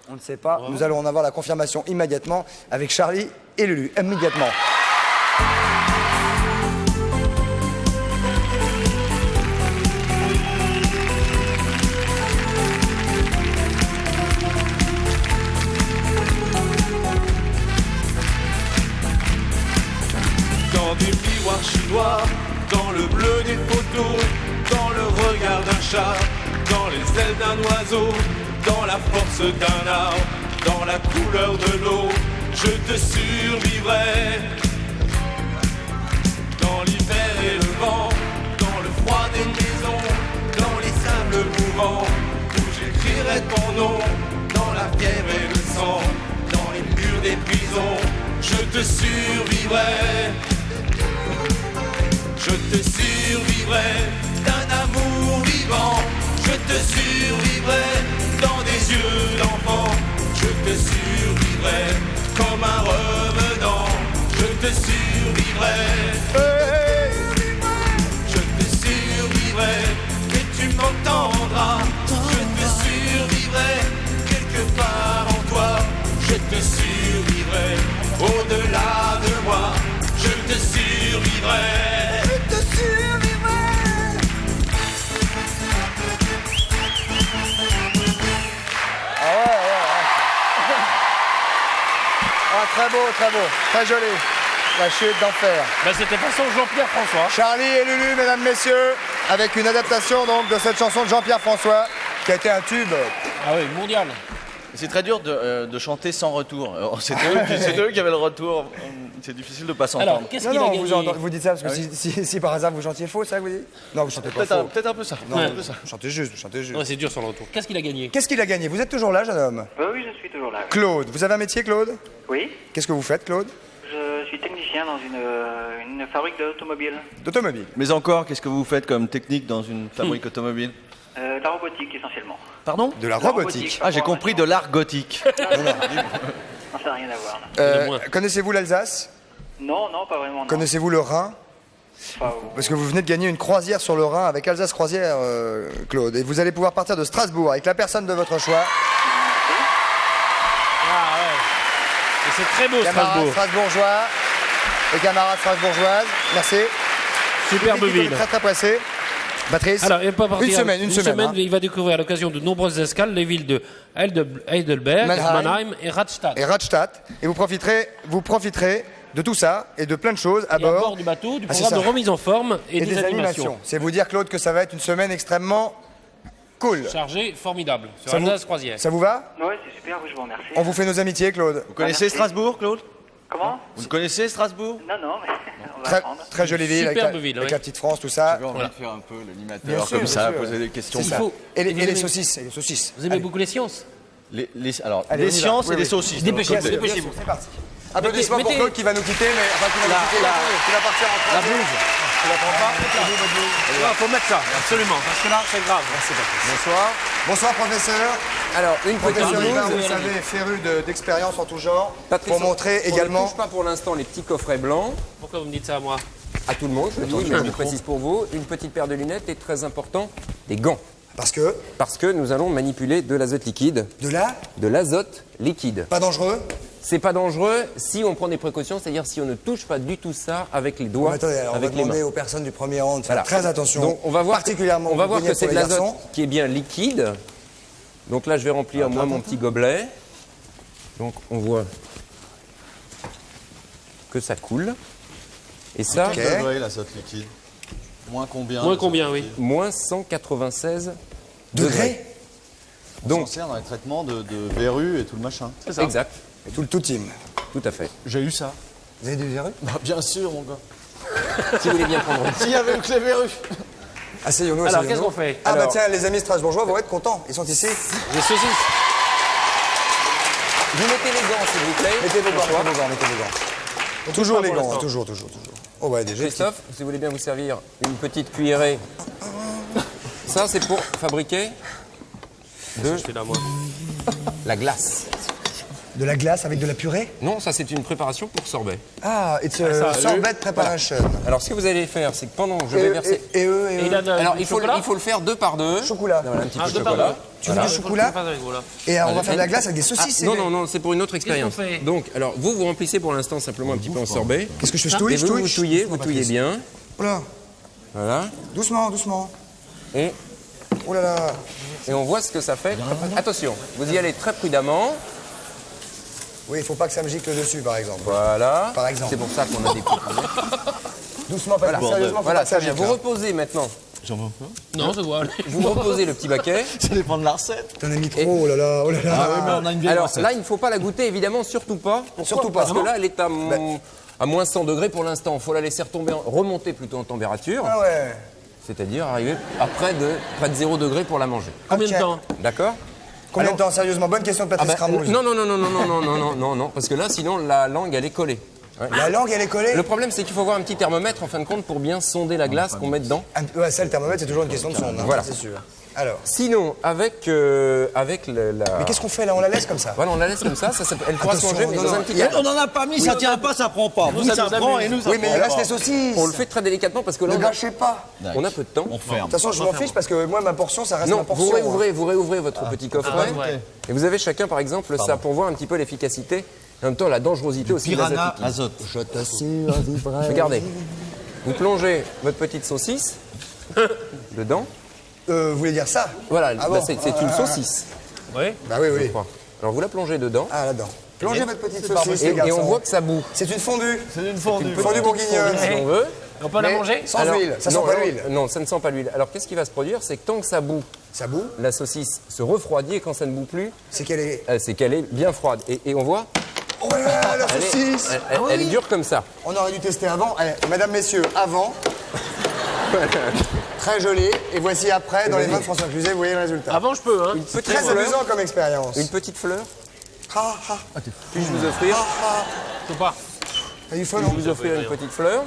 on ne sait pas, nous allons en avoir la confirmation immédiatement avec Charlie et Lulu. Immédiatement. Dans des miroirs chinois, dans le bleu des photos, dans le regard d'un chat, dans les ailes d'un oiseau, dans la force d'un arbre, dans la couleur de l'eau, je te survivrai. Dans l'hiver et le vent, dans le froid des maisons, dans les sables mouvants, où j'écrirai ton nom, dans la pierre et le sang, dans les murs des prisons, je te survivrai. Je te survivrai d'un amour vivant. Je te survivrai dans des yeux d'enfant. Je te survivrai comme un revenant. Je te survivrai. Je te survivrai et tu m'entendras. Je te survivrai quelque part en toi. Je te survivrai au-delà de moi. Je te survivrai. Je te survivrai. Ah, très beau, très joli. La chute d'enfer. Bah, c'était façon Jean-Pierre François. Charlie et Lulu, mesdames, messieurs, avec une adaptation donc de cette chanson de Jean-Pierre François, qui a été un tube. Ah oui, mondial. C'est très dur de chanter sans retour. C'est eux qui avaient le retour. C'est difficile de pas s'entendre. Alors, qu'est-ce qu'il a gagné? Vous dites ça parce que si par hasard vous chantiez faux, ça vous dites? Non, vous chantez pas faux. Peut-être un peu ça. Non, vous chantez juste, vous chantez juste. Ouais, c'est dur sur le retour. Qu'est-ce qu'il a gagné? Qu'est-ce qu'il a gagné? Vous êtes toujours là, jeune homme? Oui, je suis toujours là. Oui. Claude, vous avez un métier, Claude? Oui, Qu'est-ce que vous faites, Claude? je suis technicien dans une fabrique d'automobile. D'automobile. Mais encore, qu'est-ce que vous faites comme technique dans une fabrique automobile? De la robotique essentiellement. Pardon? De la robotique. Ah, j'ai compris de l'art gothique. Non, ça n'a rien à voir. Là. Connaissez-vous l'Alsace? Non, pas vraiment. Non. Connaissez-vous le Rhin? Parce que vous venez de gagner une croisière sur le Rhin avec Alsace Croisière, Claude. Et vous allez pouvoir partir de Strasbourg avec la personne de votre choix. Ah ouais. Et c'est très beau, Camarades Strasbourg. strasbourgeois et camarades strasbourgeoises. Merci. Superbe ville. Très très pressé. Patrice, Alors, il va partir une semaine. Hein. Il va découvrir à l'occasion de nombreuses escales les villes de Heidelberg, Mannheim et Radstadt. Et vous profiterez de tout ça et de plein de choses à bord du bateau, du programme de remise en forme et des animations. C'est vous dire, Claude, que ça va être une semaine extrêmement cool. Chargée, formidable, sur Alsace Croisière. Ça vous va? Oui, c'est super, oui, je vous remercie. On vous fait nos amitiés, Claude. Vous connaissez Strasbourg, Claude? Comment? Vous connaissez Strasbourg? Non, mais on va apprendre. Très jolie ville, avec la petite France, tout ça. J'avais envie de faire un peu l'animateur comme ça, poser des questions. Et les saucisses. Vous aimez beaucoup les sciences? Les sciences et les saucisses. Dépêchez-vous. C'est parti. Applaudissements pour Claude qui va nous quitter, mais enfin qui va partir en La troisième. blouse. Tu la prends pas? Il faut mettre ça, absolument, parce que là, c'est grave. Merci, Patrice. Bonsoir. Bonsoir, professeur. Alors, une petite Professeur blouse. Yvain, vous savez, féru d'expérience en tout genre, Patrice, pour montrer également... On ne touche pas pour l'instant les petits coffrets blancs. Pourquoi vous me dites ça à moi? À tout le monde, je le dis, mais je le précise pour vous. Une petite paire de lunettes et, très important, des gants. Parce que? Parce que nous allons manipuler de l'azote liquide. De l'azote liquide. Pas dangereux? C'est pas dangereux si on prend des précautions, c'est-à-dire si on ne touche pas du tout ça avec les doigts, attendez, alors avec on va les demander mains. aux personnes du premier rang de faire très attention. Donc on va voir, particulièrement on va voir que c'est de pour les l'azote garçons. qui est bien liquide. Donc là, je vais remplir moi mon petit gobelet. Donc on voit que ça coule. Et ça, Quel degré l'azote liquide? Moins combien? Moins combien, oui. Moins 196 degrés. Donc, on s'en sert dans les traitements de verrues et tout le machin. C'est ça. Exact. Et tout le tout-team. Tout à fait. J'ai eu ça. Vous avez des verrues? Bah, bien sûr, mon gars. Si vous voulez bien prendre. S'il y avait que les verrues. Asseyons-nous. Alors, qu'est-ce qu'on fait? Ah bah tiens, les amis strasbourgeois vont être contents. Ils sont ici. Des saucisses. Vous mettez les gants, s'il vous plaît. Mettez vos gants. Toujours les gants, toujours. Oh ouais, déjà. Christophe, si vous voulez bien vous servir une petite cuillerée. Ça, c'est pour fabriquer la glace. De la glace avec de la purée? Non, ça c'est une préparation pour sorbet. Ah, it's a sorbet preparation. Voilà. Alors ce que vous allez faire, c'est que pendant que je vais verser... Alors il faut le faire 2 par 2. Chocolat. Voilà, un petit peu de chocolat. Tu veux du chocolat? Et on va faire de la glace avec des saucisses. Non, c'est pour une autre expérience. Donc, alors vous remplissez pour l'instant simplement un petit peu en sorbet. Qu'est-ce que je fais? Je touille? Vous touillez bien. Voilà. Doucement. Et... Oh là là. Et on voit ce que ça fait. Attention, vous y allez très prudemment. Oui, il ne faut pas que ça me gicle dessus, par exemple. Voilà. Par exemple. C'est pour ça qu'on a des petits. Doucement, pas sérieusement, voilà, ça vient. Vous reposez maintenant. J'en veux pas. Non, je vois. Vous reposez le petit baquet. Ça dépend de la recette. T'en as mis trop, oh là là. Ah oui, mais on a une vieille Alors recette. là, il ne faut pas la goûter, évidemment, surtout pas. Surtout pas. Parce que là, elle est à moins 100 degrés pour l'instant. Il faut la laisser remonter plutôt en température. Ah ouais. C'est-à-dire arriver à près de 0 degré pour la manger. Combien de temps? D'accord? Combien de temps, sérieusement? Bonne question de Patrice Cramouse. Non, parce que là, sinon, la langue, elle est collée. Ouais. La langue, elle est collée? Le problème, c'est qu'il faut avoir un petit thermomètre, en fin de compte, pour bien sonder la glace qu'on met dedans. Ouais, ça, le thermomètre, c'est toujours une question de sonde. Voilà. C'est sûr. Alors. Sinon, avec la... Mais qu'est-ce qu'on fait là? On la laisse comme ça? Voilà, on la laisse comme ça, elle pourra se manger, mais dans un petit cadre. On n'en a pas mis, ça tient pas, ça prend pas. Vous, ça prend et nous, ça prend. Oui, mais il reste les saucisses. On le fait très délicatement parce que là, ne gâchez pas. On a peu de temps. On ferme. De toute façon, je m'en fiche parce que moi, ma portion, ça reste ma portion. Vous réouvrez votre petit coffret. Et vous avez chacun, par exemple, ça pour voir un petit peu l'efficacité. En même temps, la dangerosité aussi de azote. Je t'assure à vivre. Regardez. Vous plongez votre petite saucisse dedans. Vous voulez dire ça? Voilà, c'est une saucisse. Oui. Bah oui, oui. Alors vous la plongez dedans. Ah, là-dedans. Plongez votre petite saucisse, et on voit que ça bout. C'est une fondue. C'est une fondue. Fondue bourguignonne. Si on veut. On peut la manger? Sans huile. Ça sent pas l'huile. Non, ça ne sent pas l'huile. Alors qu'est-ce qui va se produire? C'est que tant que ça bout, la saucisse se refroidit et quand ça ne bout plus, c'est qu'elle est bien froide. Et on voit. Oh là là, la saucisse! Elle est dure comme ça. On aurait dû tester avant. Allez, mesdames, messieurs, avant. Très joli. Et voici après, dans les mains de François Cluzet, vous voyez le résultat. Avant, je peux, hein. C'est très amusant comme expérience. Une petite fleur. Puis-je vous offrir? Je peux pas. Puis-je vous offrir une petite fleur?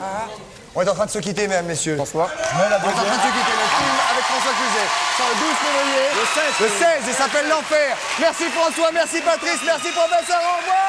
On est en train de se quitter, mesdames, messieurs. François. On est en train de se quitter. Le film avec François Cluzet. Sur le 12 février. Le 16, il s'appelle L'Enfer. Merci François, merci Patrice, merci professeur. Au revoir.